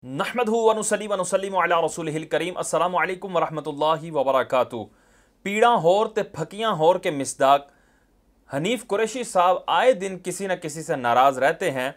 नहमदहु व नुसल्ली व नुसल्लिमु अला रसूलिहिल करीम। अस्सलामु अलैकुम व रहमतुल्लाहि व बरकातुहू। पीड़ा होर ते फकियां होर के मिसदाक हनीफ कुरैशी साहब आए दिन किसी न किसी से नाराज़ रहते हैं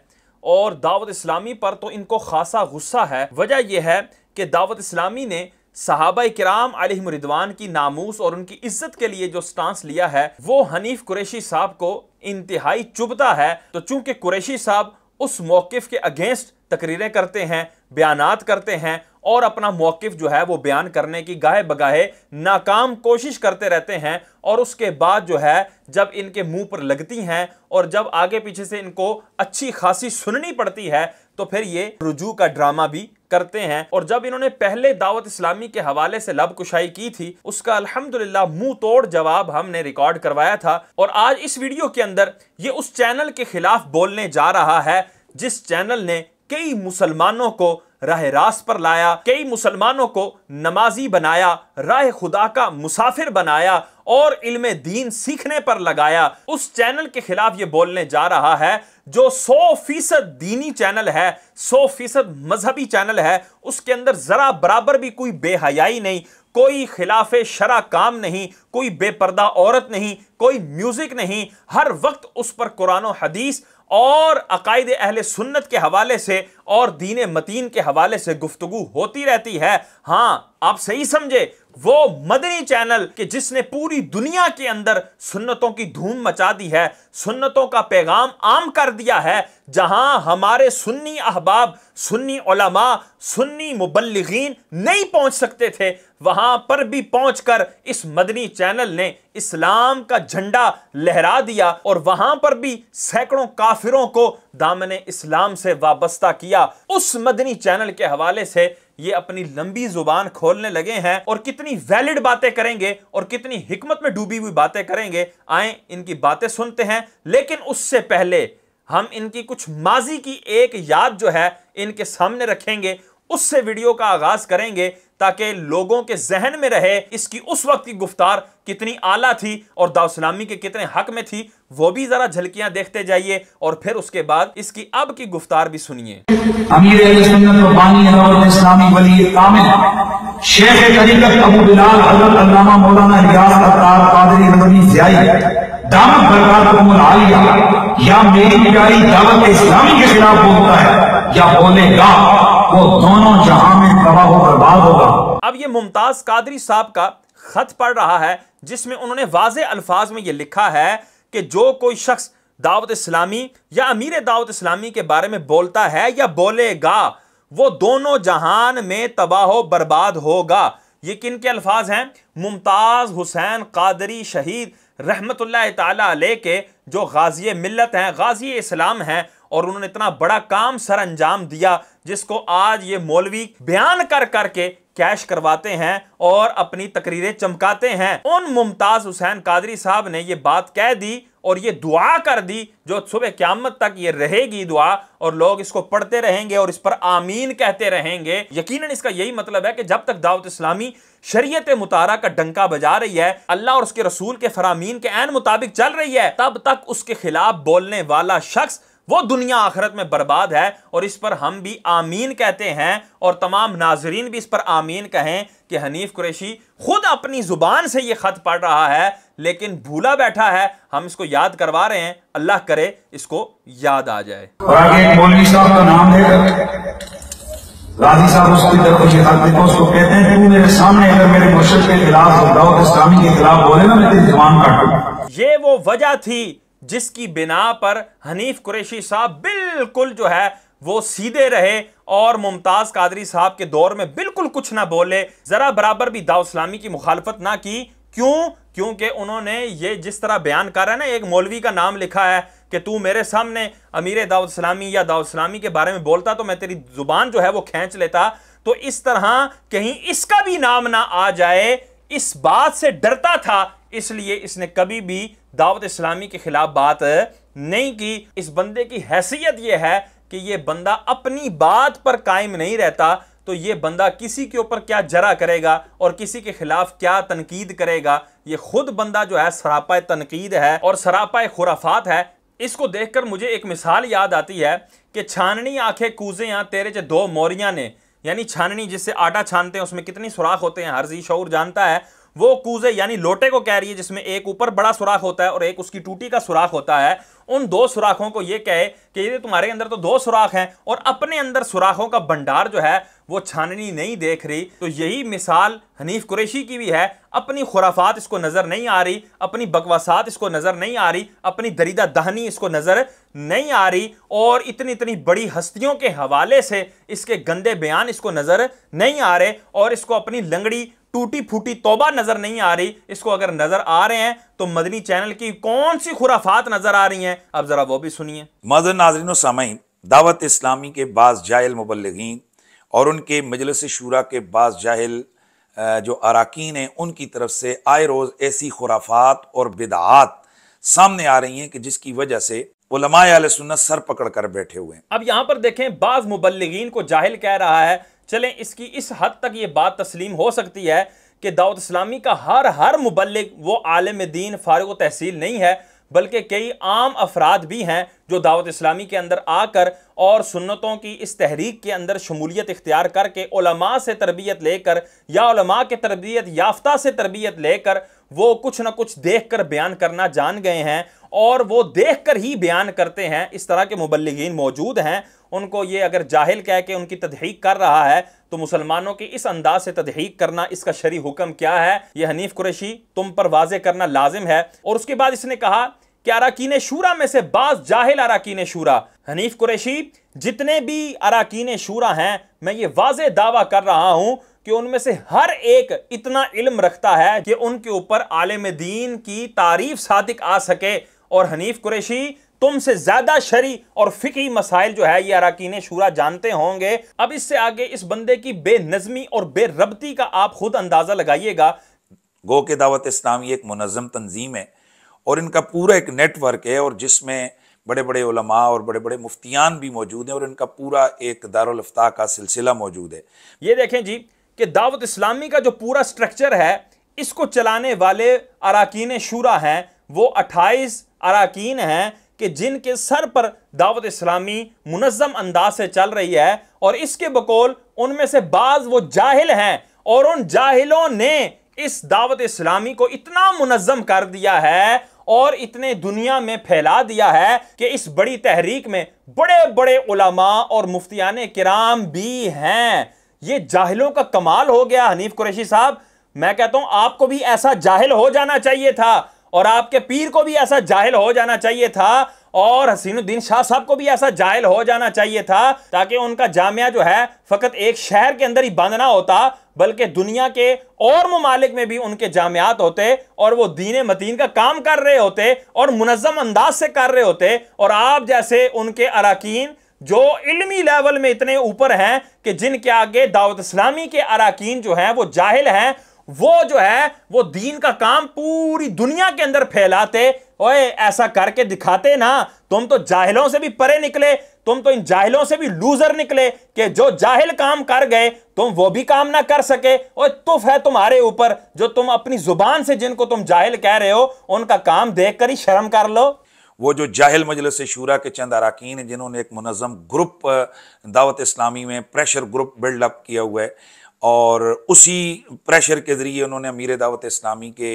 और दावत इस्लामी पर तो इनको खासा गुस्सा है। वजह यह है कि दावत इस्लामी ने सहाबाए किराम अलैहिम रिदवान की नामूस और उनकी इज्जत के लिए जो स्टांस लिया है वो हनीफ कुरैशी साहब को इंतहाई चुभता है। तो चूंकि कुरैशी साहब उस मौकिफ के अगेंस्ट तकरीरें करते हैं, बयानात करते हैं और अपना मौकिफ जो है वो बयान करने की गाहे बगाहे नाकाम कोशिश करते रहते हैं, और उसके बाद जो है जब इनके मुंह पर लगती हैं और जब आगे पीछे से इनको अच्छी खासी सुननी पड़ती है तो फिर ये रुजू का ड्रामा भी करते हैं। और जब इन्होंने पहले दावत इस्लामी के हवाले से लब कुशाई की थी उसका अल्हम्दुलिल्लाह मुंह तोड़ जवाब हमने रिकॉर्ड करवाया था, और आज इस वीडियो के अंदर ये उस चैनल के खिलाफ बोलने जा रहा है जिस चैनल ने कई मुसलमानों को राह रास्त पर लाया, कई मुसलमानों को नमाजी बनाया, राह खुदा का मुसाफिर बनाया और इल्मे दीन सीखने पर लगाया। उस चैनल के खिलाफ ये बोलने जा रहा है जो 100% दीनी चैनल है, 100% मजहबी चैनल है। उसके अंदर जरा बराबर भी कोई बेहयाई नहीं, कोई खिलाफे शरा काम नहीं, कोई बेपर्दा औरत नहीं, कोई म्यूजिक नहीं। हर वक्त उस पर कुरान और हदीस और अकायदे अहले सुन्नत के हवाले से और दीन मतीन के हवाले से गुफ्तगू होती रहती है। हाँ, आप सही समझे, वो मदनी चैनल कि जिसने पूरी दुनिया के अंदर सुन्नतों की धूम मचा दी है, सुन्नतों का पैगाम आम कर दिया है। जहां हमारे सुन्नी अहबाब, सुन्नी उलमा, सुन्नी मुबल्लिगीन नहीं पहुंच सकते थे, वहां पर भी पहुंचकर इस मदनी चैनल ने इस्लाम का झंडा लहरा दिया और वहां पर भी सैकड़ों काफिरों को दामने इस्लाम से वाबस्ता किया। उस मदनी चैनल के हवाले से ये अपनी लंबी जुबान खोलने लगे हैं और कितनी वैलिड बातें करेंगे और कितनी हिकमत में डूबी हुई बातें करेंगे। आए इनकी बातें सुनते हैं, लेकिन उससे पहले हम इनकी कुछ माजी की एक याद जो है इनके सामने रखेंगे, उससे वीडियो का आगाज करेंगे ताकि लोगों के जहन में रहे इसकी उस वक्त की गुफ्तार कितनी आला थी और दावत इस्लामी के कितने हक में थी। वो भी जरा झलकियां देखते जाइए और फिर उसके बाद इसकी अब की गुफ्तार भी सुनिए। अमीर अहले सुन्नत व बानी दावत इस्लामी वली कामिल शेख तरीकत अबू बिलाल हज़रत अल्लामा मौलाना रियाज अत्तार कादरी नदवी ज़ियाई दामत बरकातुहुमुल आलिया या मेरी प्यारी दावत इस्लामी के खिलाफ बोलता है या बोलेगा, वो दोनों जहां में तबाह व बर्बाद होगा। अब ये मुमताज कादरी साहब का खत पढ़ रहा है जिसमें उन्होंने वाज़े अल्फाज में ये लिखा है कि जो कोई शख्स दावत इस्लामी या अमीर दावत इस्लामी के बारे में बोलता है या बोलेगा वो दोनों जहान में तबाह बर्बाद होगा। ये किन के अल्फाज हैं? मुमताज हुसैन कादरी शहीद रहमतुल्लाह ताला अलैह के जो गाजी मिल्लत हैं, गाजी इस्लाम हैं, और उन्होंने इतना बड़ा काम सर अंजाम दिया जिसको आज ये मौलवी बयान कर करके कैश करवाते हैं और अपनी तकरीरें चमकाते हैं। उन मुमताज हुसैन कादरी साहब ने ये बात कह दी और ये दुआ कर दी जो सुबह क़यामत तक ये रहेगी दुआ, और लोग इसको पढ़ते रहेंगे और इस पर आमीन कहते रहेंगे। यकीनन इसका यही मतलब है कि जब तक दावत इस्लामी शरीयत मुतारा का डंका बजा रही है, अल्लाह और उसके रसूल के फरामीन के ऐन मुताबिक चल रही है, तब तक उसके खिलाफ बोलने वाला शख्स वो दुनिया आखिरत में बर्बाद है। और इस पर हम भी आमीन कहते हैं और तमाम नाजरीन भी इस पर आमीन कहें कि हनीफ कुरैशी खुद अपनी जुबान से ये खत पढ़ रहा है लेकिन भूला बैठा है। हम इसको याद करवा रहे हैं, अल्लाह करे इसको याद आ जाए। और आगे एक मौलवी साहब का नाम है राजी साहब, उसकी तरफ मुझे खत लिखा, उसको कहते हैं तू मेरे सामने अगर मेरे मुर्शिद के खिलाफ दावत इस्लामी के खिलाफ बोले ना, मैं तेरी जुबान काट दूं। ये वो वजह थी जिसकी बिना पर हनीफ कुरैशी साहब बिल्कुल जो है वो सीधे रहे और मुमताज कादरी साहब के दौर में बिल्कुल कुछ ना बोले, जरा बराबर भी दावत इस्लामी की मुखालफत ना की। क्यों? क्योंकि उन्होंने ये जिस तरह बयान कर रहा है ना, एक मौलवी का नाम लिखा है कि तू मेरे सामने अमीर दावत इस्लामी या दावत इस्लामी के बारे में बोलता तो मैं तेरी जुबान जो है वो खींच लेता। तो इस तरह कहीं इसका भी नाम ना आ जाए, इस बात से डरता था, इसलिए इसने कभी भी दावत इस्लामी के खिलाफ बात नहीं की। इस बंदे की हैसियत यह है कि यह बंदा अपनी बात पर कायम नहीं रहता, तो यह बंदा किसी के ऊपर क्या जरा करेगा और किसी के खिलाफ क्या तनकीद करेगा। यह खुद बंदा जो है सरापा तनकीद है और सरापा खुराफात है। इसको देखकर मुझे एक मिसाल याद आती है कि कि छाननी आंखें कूजे तेरे च दो मोरियां ने, यानी छाननी जिससे आटा छानते हैं उसमें कितनी सुराख होते हैं हर जी शऊर जानता है, वो कूजे यानी लोटे को कह रही है जिसमें एक ऊपर बड़ा सुराख होता है और एक उसकी टूटी का सुराख होता है। उन दो सुराखों को ये कहे कि ये तुम्हारे अंदर तो दो सुराख हैं और अपने अंदर सुराखों का भंडार जो है वो छाननी नहीं देख रही। तो यही मिसाल हनीफ कुरैशी की भी है। अपनी खुराफात इसको नजर नहीं आ रही, अपनी बकवासात इसको नजर नहीं आ रही, अपनी दरीदा दहनी इसको नजर नहीं आ रही और इतनी इतनी बड़ी हस्तियों के हवाले से इसके गंदे बयान इसको नजर नहीं आ रहे और इसको अपनी लंगड़ी टूटी फूटी तौबा नजर नहीं आ रही। इसको अगर नजर आ रहे हैं तो मदनी चैनल की कौन सी खुराफात नजर आ रही हैं, अब जरा वो भी सुनिए। मज़र नाज़रीन व सामीन, दावत इस्लामी के बाज़ जाहिल मुबल्लिगीन और उनके मजलिस शूरा के बाज़ जाहिल जो अराकीन हैं उनकी तरफ से आए रोज़ ऐसी खुराफात और बिदआत सामने आ रही हैं कि जिसकी वजह से उलमाए अहले सुन्नत सर पकड़ कर बैठे हुए हैं। अब यहां पर देखें, बाज़ मुबल्लिगीन को जाहिल कह रहा है। चलें, इसकी इस हद तक ये बात तस्लीम हो सकती है कि दावत इस्लामी का हर मुबल्लिग वो आलिम दीन फारिग तहसील नहीं है, बल्कि कई आम अफराद भी हैं जो दावत इस्लामी के अंदर आकर और सुन्नतों की इस तहरीक के अंदर शमूलियत इख्तियार करके उलमा से तरबियत लेकर या उलमा के तरबियत याफ्ता से तरबियत लेकर वो कुछ ना कुछ देख कर बयान करना जान गए हैं और वो देख कर ही बयान करते हैं। इस तरह के मुबल्लिगीन मौजूद हैं। उनको ये अगर जाहिल कह के उनकी तदहीक कर रहा है तो मुसलमानों की इस अंदाज से तदहीक करना, इसका शरई हुक्म क्या है, ये हनीफ कुरैशी तुम पर वाज़े करना लाजिम है। और उसके बाद इसने कहा कि अराकीन शूरा में से बाज़ जाहिल अराकीन शूरा, हनीफ कुरैशी जितने भी अराकीन शूरा हैं मैं ये वाज़े दावा कर रहा हूं कि उनमें से हर एक इतना इल्म रखता है कि उनके ऊपर आलिम दीन की तारीफ सादिक आ सके। और हनीफ कुरैशी तुमसे ज्यादा शरी और फिकी मसाइल जो है ये अराकीन शूरा जानते होंगे। अब इससे आगे इस बंदे की बेनज़मी और बेरबती का आप खुद अंदाजा लगाइएगा। गो के दावत इस्लामी एक मुनज़्ज़म तंजीम है और इनका पूरा एक नेटवर्क है और जिसमें बड़े बड़े उलमा और बड़े बड़े मुफ्तियान भी मौजूद हैं और इनका पूरा एक दारुल इफ्ता का सिलसिला मौजूद है। ये देखें जी कि दावत इस्लामी का जो पूरा स्ट्रक्चर है इसको चलाने वाले अराकीन शूरा हैं वो 28 अराकीन हैं कि जिनके सर पर दावत इस्लामी मुनज़्ज़म अंदाज से चल रही है। और इसके बकौल उनमें से बाज वो जाहिल हैं और उन जाहिलों ने इस दावत इस्लामी को इतना मुनज़्ज़म कर दिया है और इतने दुनिया में फैला दिया है कि इस बड़ी तहरीक में बड़े बड़े उलमा और मुफ्तियाने किराम भी हैं। ये जाहिलों का कमाल हो गया। हनीफ कुरैशी साहब, मैं कहता हूं आपको भी ऐसा जाहिल हो जाना चाहिए था और आपके पीर को भी ऐसा जाहिल हो जाना चाहिए था और हसीनुद्दीन शाह साहब को भी ऐसा जाहिल हो जाना चाहिए था, ताकि उनका जामिया जो है फकत एक शहर के अंदर ही बंद ना होता बल्कि दुनिया के और ममालिक में भी उनके जामियात होते और वो दीन मतीन का काम कर रहे होते और मुनज़्ज़म अंदाज से कर रहे होते। और आप जैसे उनके अराकीन जो इल्मी लेवल में इतने ऊपर हैं कि जिनके आगे दावत इस्लामी के अराकीन जो हैं वो जाहिल हैं, वो जो है वो दीन का काम पूरी दुनिया के अंदर फैलाते। ओए ऐसा करके दिखाते ना, तुम तो जाहिलों से भी परे निकले, तुम तो इन जाहिलों से भी लूजर निकले कि जो जाहिल काम कर गए तुम वो भी काम ना कर सके। और तुफ है तुम्हारे ऊपर जो तुम अपनी जुबान से जिनको तुम जाहिल कह रहे हो उनका काम देखकर ही शर्म कर लो। वो जो जाहिल मजलिस शूरा के चंद अराकीन हैं जिन्होंने एक मुनज़्ज़म ग्रुप दावत इस्लामी में प्रेशर ग्रुप बिल्डअप किया हुआ है और उसी प्रेशर के ज़रिए उन्होंने अमीर दावत इस्लामी के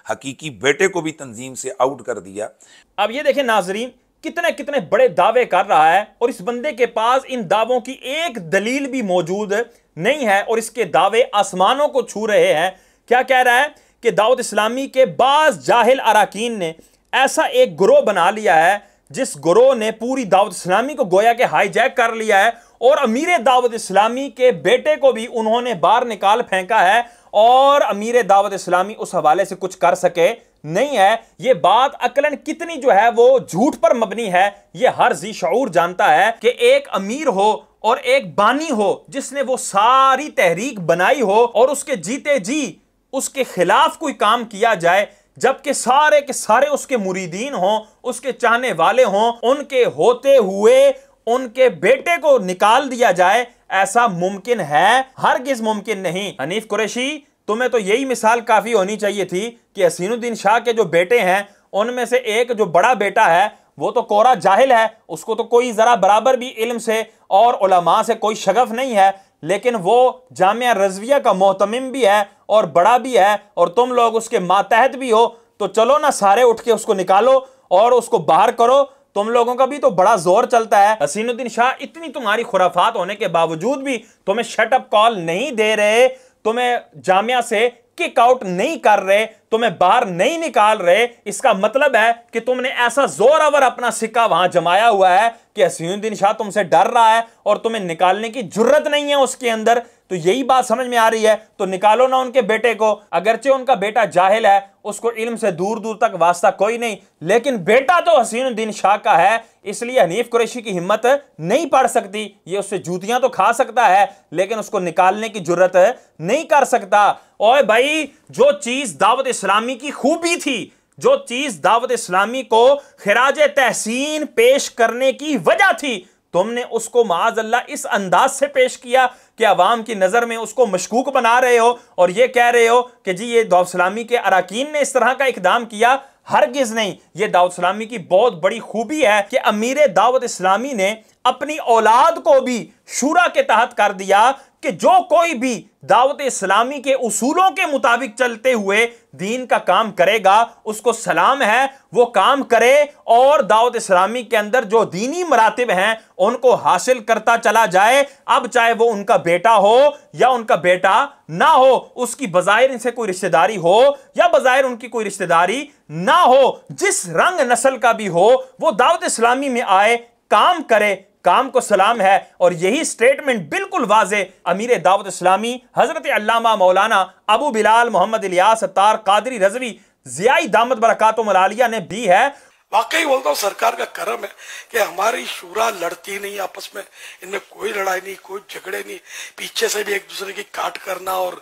हकीकी बेटे को भी तंजीम से आउट कर दिया। अब ये देखें नाजरीन, कितने कितने बड़े दावे कर रहा है और इस बंदे के पास इन दावों की एक दलील भी मौजूद नहीं है और इसके दावे आसमानों को छू रहे हैं। क्या कह रहा है कि दावत इस्लामी के बाज़ जाहिल अराकीन ने ऐसा एक गिरोह बना लिया है जिस गिरोह ने पूरी दावत इस्लामी को गोया के हाईजैक कर लिया है और अमीर दावत इस्लामी के बेटे को भी उन्होंने बाहर निकाल फेंका है और अमीर दावत इस्लामी उस हवाले से कुछ कर सके नहीं है। ये बात अकलन कितनी जो है वो झूठ पर मबनी है, ये हर जी शऊर जानता है कि एक अमीर हो और एक बानी हो जिसने वो सारी तहरीक बनाई हो और उसके जीते जी उसके खिलाफ कोई काम किया जाए, जबकि सारे के सारे उसके मुरीदीन हों, उसके चाहने वाले हों, उनके होते हुए उनके बेटे को निकाल दिया जाए, ऐसा मुमकिन है? हरगिज मुमकिन नहीं। हनीफ कुरैशी, तुम्हें तो यही मिसाल काफी होनी चाहिए थी कि हसीनुद्दीन शाह के जो बेटे हैं उनमें से एक जो बड़ा बेटा है वो तो कोरा जाहिल है, उसको तो कोई जरा बराबर भी इल्म से और उलमा से कोई शगफ नहीं है, लेकिन वो जामिया रज़विया का मोहतमिम भी है और बड़ा भी है और तुम लोग उसके मातहत भी हो, तो चलो ना सारे उठ के उसको निकालो और उसको बाहर करो। तुम लोगों का भी तो बड़ा जोर चलता है। हसीनुद्दीन शाह इतनी तुम्हारी खुराफात होने के बावजूद भी तुम्हें शट अप कॉल नहीं दे रहे, तुम्हें जामिया से किक आउट नहीं कर रहे, तुम्हें बाहर नहीं निकाल रहे। इसका मतलब है कि तुमने ऐसा जोरावर अपना सिक्का वहां जमाया हुआ है कि हसीनुद्दीन शाह तुमसे डर रहा है और तुम्हें निकालने की जुर्रत नहीं है उसके अंदर। तो यही बात समझ में आ रही है, तो निकालो ना उनके बेटे को। अगरचे उनका बेटा जाहिल है, उसको इल्म से दूर दूर तक वास्ता कोई नहीं, लेकिन बेटा तो हसीनुद्दीन शाह का है, इसलिए हनीफ कुरैशी की हिम्मत नहीं पड़ सकती। ये उससे जूतियां तो खा सकता है लेकिन उसको निकालने की जुर्रत नहीं कर सकता। ओए भाई, जो चीज दावत इस्लामी की खूबी थी, जो चीज दावत इस्लामी को खिराज तहसीन पेश करने की वजह थी, तुमने उसको माअज़ल्लाह इस अंदाज से पेश किया कि अवाम की नजर में उसको मशकूक बना रहे हो और ये कह रहे हो कि जी ये दावत इस्लामी के अराकीन ने इस तरह का इकदाम किया। हरगिज नहीं। ये दावत इस्लामी की बहुत बड़ी खूबी है कि अमीर दावत इस्लामी ने अपनी औलाद को भी शूरा के तहत कर दिया कि जो कोई भी दावत इस्लामी के उसूलों के मुताबिक चलते हुए दीन का काम करेगा उसको सलाम है, वो काम करे और दावत इस्लामी के अंदर जो दीनी मरातिब हैं उनको हासिल करता चला जाए। अब चाहे वो उनका बेटा हो या उनका बेटा ना हो, उसकी बजाहिर इनसे कोई रिश्तेदारी हो या बजाहिर उनकी कोई रिश्तेदारी ना हो, जिस रंग नस्ल का भी हो, वो दावत इस्लामी में आए, काम करे, काम को सलाम है। और यही स्टेटमेंट बिल्कुल वाज़े अमीर दावत इस्लामी हजरत अल्लामा मौलाना अबू बिलाल मोहम्मद इलियास अत्तार कादरी रज़वी ज़ियाई दामत बरकातुहुल आलिया ने दी है। वाकई बोलता हूँ सरकार का करम है कि हमारी शूरा लड़ती नहीं आपस में, इनमें कोई लड़ाई नहीं, कोई झगड़े नहीं, पीछे से भी एक दूसरे की काट करना और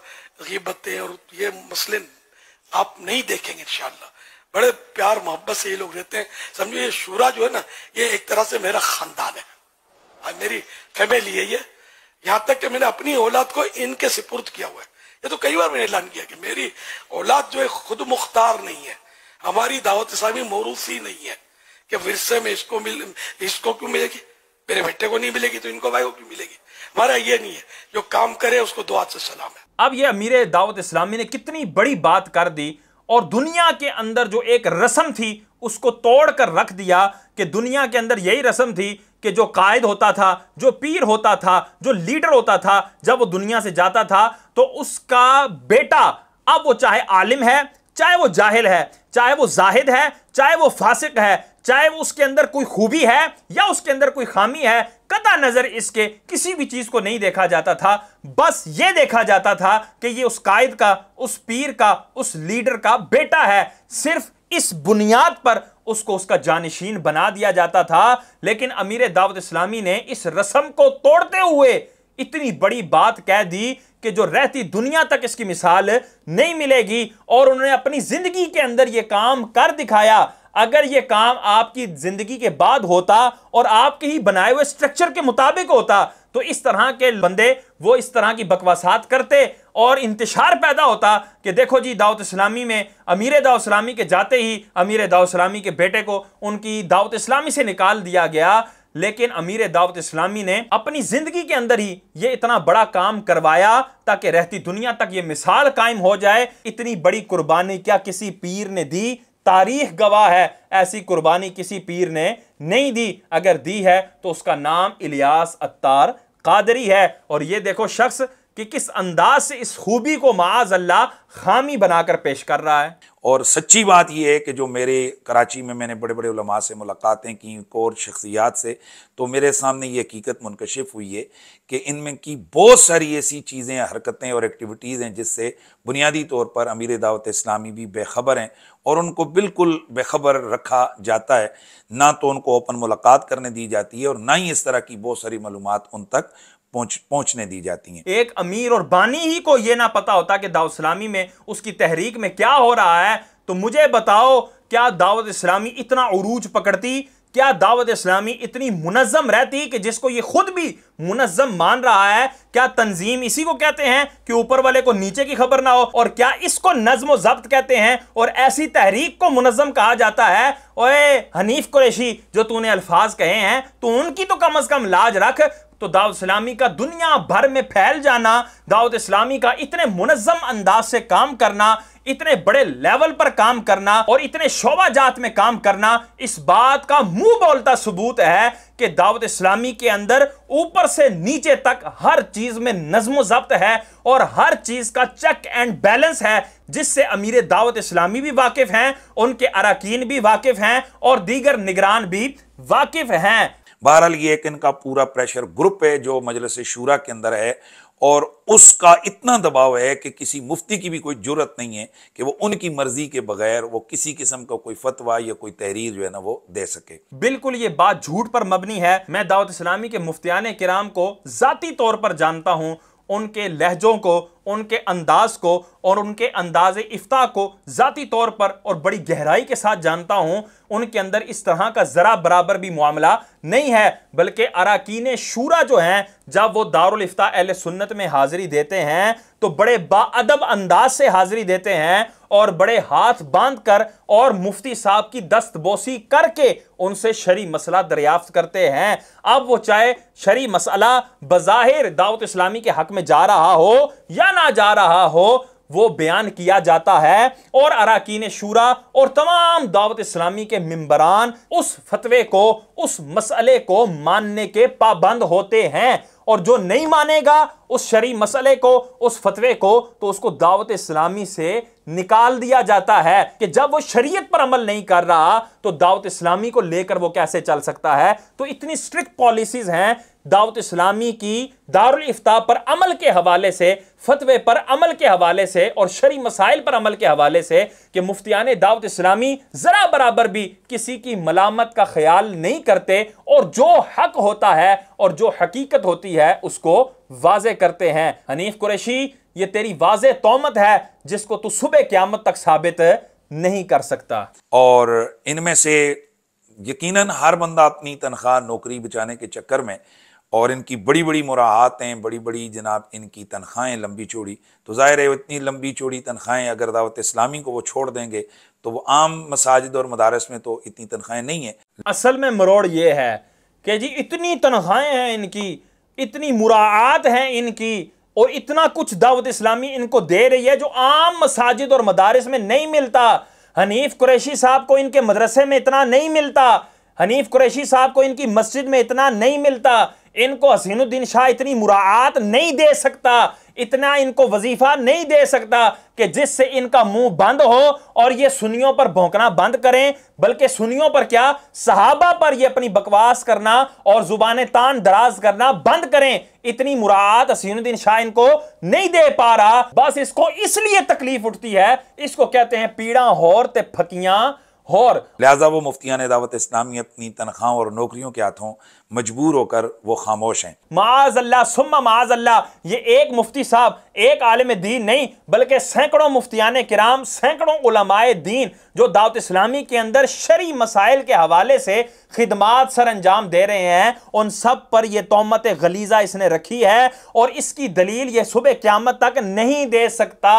ग़ीबतें और ये मसले आप नहीं देखेंगे इंशाअल्लाह। बड़े प्यार मोहब्बत से ये लोग रहते हैं। समझो ये शूरा जो है ना, ये एक तरह से मेरा खानदान है, मेरी फैमिली है ये। यहाँ तक कि मैंने अपनी औलाद को इनके सिपुर्द किया हुआ है। ये तो कई बार मैंने ऐलान किया कि मेरी औलाद जो है खुद मुख्तार नहीं है, हमारी दावत इस्लामी मौरूसी नहीं है कि विरसे में इसको क्यों मिलेगी, मेरे बेटे को नहीं मिलेगी तो इनको भाई को क्यों मिलेगी। हमारा ये नहीं है, जो काम करे उसको दुआ से सलाम है। अब ये अमीर दावत इस्लामी ने कितनी बड़ी बात कर दी और दुनिया के अंदर जो एक रस्म थी उसको तोड़ कर रख दिया कि दुनिया के अंदर यही रस्म थी कि जो कायद होता था, जो पीर होता था, जो लीडर होता था, जब वो दुनिया से जाता था तो उसका बेटा, अब वो चाहे आलिम है, चाहे वो जाहिल है, चाहे वो जाहिद है, चाहे वो फासिक है, चाहे वो उसके अंदर कोई खूबी है या उसके अंदर कोई खामी है, कता नजर इसके किसी भी चीज को नहीं देखा जाता था। बस ये देखा जाता था कि ये उस कायद का, उस पीर का, उस लीडर का बेटा है। सिर्फ इस बुनियाद पर उसको उसका जानिशीन बना दिया जाता था। लेकिन अमीर दावत इस्लामी ने इस रस्म को तोड़ते हुए इतनी बड़ी बात कह दी कि जो रहती दुनिया तक इसकी मिसाल नहीं मिलेगी, और उन्होंने अपनी जिंदगी के अंदर यह काम कर दिखाया। अगर यह काम आपकी जिंदगी के बाद होता और आपके ही बनाए हुए स्ट्रक्चर के मुताबिक होता तो इस तरह के बंदे वो इस तरह की बकवासात करते और इंतशार पैदा होता कि देखो जी दावत इस्लामी में अमीर दावत इस्लामी के जाते ही अमीर दावत इस्लामी के बेटे को उनकी दावत इस्लामी से निकाल दिया गया। लेकिन अमीर दावत इस्लामी ने अपनी जिंदगी के अंदर ही ये इतना बड़ा काम करवाया ताकि रहती दुनिया तक ये मिसाल कायम हो जाए। इतनी बड़ी कुर्बानी क्या किसी पीर ने दी? तारीख गवाह है, ऐसी कुर्बानी किसी पीर ने नहीं दी। अगर दी है तो उसका नाम इलियास अत्तार कादरी है। और ये देखो शख्स कि किस अंदाज से इस खूबी को माअज़ल्लाह खामी बनाकर पेश कर रहा है। और सच्ची बात यह है कि जो मेरे कराची में मैंने बड़े बड़े उलमा से मुलाकातें की और शख्सियात से, तो मेरे सामने ये हकीकत मुनकशिफ हुई है कि इनमें की बहुत सारी ऐसी चीज़ें, हरकतें और एक्टिविटीज़ हैं जिससे बुनियादी तौर पर अमीर दावत इस्लामी भी बेखबर हैं और उनको बिल्कुल बेखबर रखा जाता है। ना तो उनको ओपन मुलाकात करने दी जाती है और ना ही इस तरह की बहुत सारी मालूमात उन तक पहुंचने दी जाती हैं। एक अमीर और बानी ही को यह ना पता होता कि दावत इस्लामी में उसकी तहरीक में क्या हो रहा है। तो मुझे बताओ, क्या दावत इस्लामी इतना उरूज पकड़ती क्या दावत इस्लामी इतनी मुनज़्ज़म रहती कि जिसको ये खुद भी मुनज़्ज़म मान रहा है? क्या तंजीम इसी को कहते हैं कि ऊपर वाले को नीचे की खबर ना हो? और क्या इसको नज़्म व ज़ब्त कहते हैं? और ऐसी तहरीक को मुनज़्ज़म कहा जाता है? ओए हनीफ कुरैशी, जो तूने अल्फाज कहे हैं तो उनकी तो कम से कम लाज रख। तो दावत इस्लामी का दुनिया भर में फैल जाना, दावत इस्लामी का इतने मुनज़्ज़म अंदाज से काम करना, इतने बड़े लेवल पर काम करना और इतने शोबाजात में काम करना, इस बात का मुंह बोलता सबूत है कि दावत इस्लामी के अंदर ऊपर से नीचे तक हर चीज में नज़्म ज़ब्त है और हर चीज का चेक एंड बैलेंस है, जिससे अमीर दावत इस्लामी भी वाकिफ हैं, उनके अरकान भी वाकिफ हैं और दीगर निगरान भी वाकिफ हैं। बहरहाल ये एक इनका पूरा प्रेशर ग्रुप है जो मजलिस शूरा के अंदर है और उसका इतना दबाव है कि किसी मुफ्ती की भी कोई जुर्रत नहीं है कि वो उनकी मर्जी के बगैर वो किसी किस्म का कोई फतवा या कोई तहरीर जो है ना वो दे सके। बिल्कुल ये बात झूठ पर मबनी है। मैं दावत इस्लामी के मुफ्तियाने किराम को जाती तौर पर जानता हूं, उनके लहजों को, उनके अंदाज को और उनके अंदाज इफ्ता को जाती तौर पर और बड़ी गहराई के साथ जानता हूं। उनके अंदर इस तरह का जरा बराबर भी मामला नहीं है, बल्कि अरकान शूरा जो हैं, जब वो दारुल इफ्ता अहले सुन्नत में हाजिरी देते हैं तो बड़े बाअदब अंदाज से हाजिरी देते हैं और बड़े हाथ बांध कर और मुफ्ती साहब की दस्तबोसी करके उनसे शरी मसला दरियाफ्त करते हैं। अब वो चाहे शरी मसला बज़ाहिर दावत इस्लामी के हक में जा रहा हो या ना जा रहा हो, वो बयान किया जाता है और अरकान शूरा और तमाम दावत इस्लामी के मिंबरान उस फतवे को, उस मसले को मानने के पाबंद होते हैं। और जो नहीं मानेगा उस शरी मसले को, उस फतवे को, तो उसको दावत इस्लामी से निकाल दिया जाता है कि जब वो शरीयत पर अमल नहीं कर रहा तो दावत इस्लामी को लेकर वो कैसे चल सकता है। तो इतनी स्ट्रिक्ट पॉलिसीज हैं दावत इस्लामी की दारुल इफ्ता पर अमल के हवाले से, फतवे पर अमल के हवाले से और शरी मसाइल पर अमल के हवाले से कि मुफ्तियाने दावत इस्लामी जरा बराबर भी किसी की मलामत का ख्याल नहीं करते और जो हक होता है और जो हकीकत होती है उसको वाजे करते हैं। हनीफ कुरैशी, ये तेरी वाजे तोहमत है जिसको तू सुबह क़यामत तक साबित नहीं कर सकता। और इनमें से यकीनन हर बंदा अपनी तनख्वाह नौकरी बचाने के चक्कर में और इनकी बड़ी बड़ी मुराहातें, बड़ी बड़ी जनाब इनकी तनख्वाहें लंबी चौड़ी, तो ज़ाहिर है इतनी लंबी चौड़ी तनख्वाहें अगर दावत इस्लामी को वो छोड़ देंगे तो वो आम मसाजिद और मदारस में तो इतनी तनख्वाहें नहीं है। असल में मरोड़ ये है कि जी इतनी तनख्वाहें हैं इनकी, इतनी मुराआत हैं इनकी और इतना कुछ दावत इस्लामी इनको दे रही है जो आम मसाजिद और मदारिस में नहीं मिलता। हनीफ कुरैशी साहब को इनके मदरसे में इतना नहीं मिलता, हनीफ कुरैशी साहब को इनकी मस्जिद में इतना नहीं मिलता, इनको हसीनुद्दीन शाह इतनी मुराआत नहीं दे सकता, इतना इनको वजीफा नहीं दे सकता कि जिससे इनका मुंह बंद हो और ये सुन्नियों पर भौंकना बंद करें, बल्कि सुन्नियों पर क्या, सहाबा पर ये अपनी बकवास करना और जुबान तान दराज करना बंद करें। इतनी मुराआत हसीनुद्दीन शाह इनको नहीं दे पा रहा, बस इसको इसलिए तकलीफ उठती है, इसको कहते हैं पीड़ा होर ते फकियां होर। लिहाजा वो मुफ्तियान दावत इस्लामी अपनी तनख्वाहों और नौकरियों के हाथों मजबूर होकर वो खामोश हैं। माज़ अल्लाह सुम्मा माज़ अल्लाह, ये एक मुफ्ती साहब, एक आलिम दीन नहीं बल्कि सैकड़ों मुफ्तियाने किराम, सैकड़ों उलमाए दीन जो दावत इस्लामी के अंदर शरी मसाइल के हवाले से खिदमात सर अंजाम दे रहे हैं, उन सब पर यह तोहमत गलीजा इसने रखी है और इसकी दलील ये सुबह क़यामत तक नहीं दे सकता।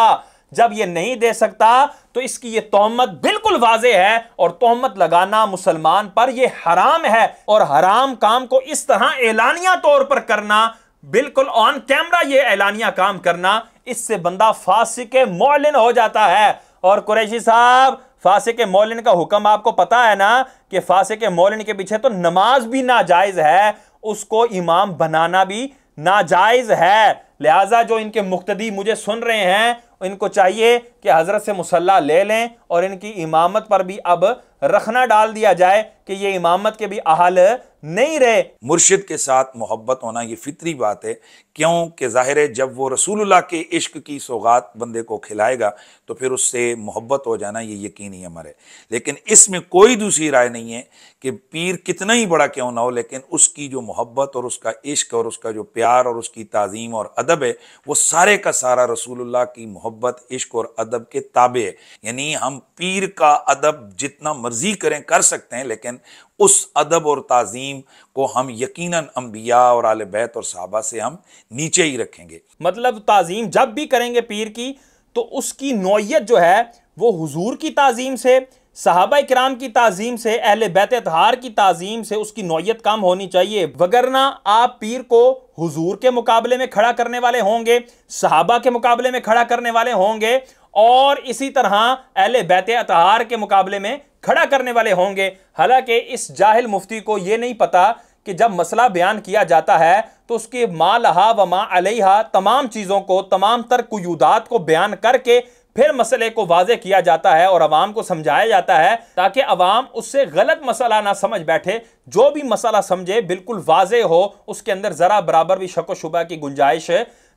जब ये नहीं दे सकता तो इसकी ये तोहमत बिल्कुल वाज़े है और तोहमत लगाना मुसलमान पर ये हराम है और हराम काम को इस तरह एलानिया तौर पर करना, बिल्कुल ऑन कैमरा ये एलानिया काम करना, इससे बंदा फासिक मौलिन हो जाता है। और कुरैशी साहब, फासिक मौलिन का हुक्म आपको पता है ना कि फासिक मौलिन के पीछे तो नमाज भी नाजायज है, उसको इमाम बनाना भी नाजायज है। लिहाजा जो इनके मुक्तदी मुझे सुन रहे हैं इनको चाहिए कि हजरत से मुसल्ला ले लें और इनकी इमामत पर भी अब रखना डाल दिया जाए कि ये इमामत के भी अहल नहीं रहे। मुर्शिद के साथ मोहब्बत होना ये फितरी बात है, क्योंकि ज़ाहिर है जब वो रसूलुल्लाह के इश्क की सौगात बंदे को खिलाएगा तो फिर उससे मोहब्बत हो जाना ये यकीनी अमर है। लेकिन इसमें कोई दूसरी राय नहीं है कि पीर कितना ही बड़ा क्यों ना हो, लेकिन उसकी जो मोहब्बत और उसका इश्क और उसका जो प्यार और उसकी ताज़ीम और अदब है वो सारे का सारा रसूलुल्लाह की मोहब्बत, इश्क और अदब के ताबे है। यानी हम पीर का अदब जितना मर्जी करें कर सकते हैं, लेकिन लेकिन उस अदब और ताज़ीम को हम यकीनन अंबिया और आले बैत और सहाबा से हम नीचे ही रखेंगे। मतलब ताज़ीम जब भी करेंगे पीर की तो उसकी नौयत जो है वो हुजूर की ताज़ीम से, सहाबा किराम की ताज़ीम से, अहले बैत अतहार की ताज़ीम से उसकी नौयत कम होनी चाहिए। वगरना आप पीर को हुजूर के मुकाबले में खड़ा करने वाले होंगे, सहाबा के मुकाबले में खड़ा करने वाले होंगे और इसी तरह अहले बैत अतहार के मुकाबले में खड़ा करने वाले होंगे। हालांकि इस जाहिल मुफ्ती को यह नहीं पता कि जब मसला बयान किया जाता है तो उसके मा लहा व मा अलैहा तमाम चीज़ों को, तमाम तर कुयूदात को बयान करके फिर मसले को वाजे किया जाता है और अवाम को समझाया जाता है ताकि अवाम उससे गलत मसला ना समझ बैठे। जो भी मसला समझे बिल्कुल वाजे हो, उसके अंदर ज़रा बराबर भी शक व शुबा की गुंजाइश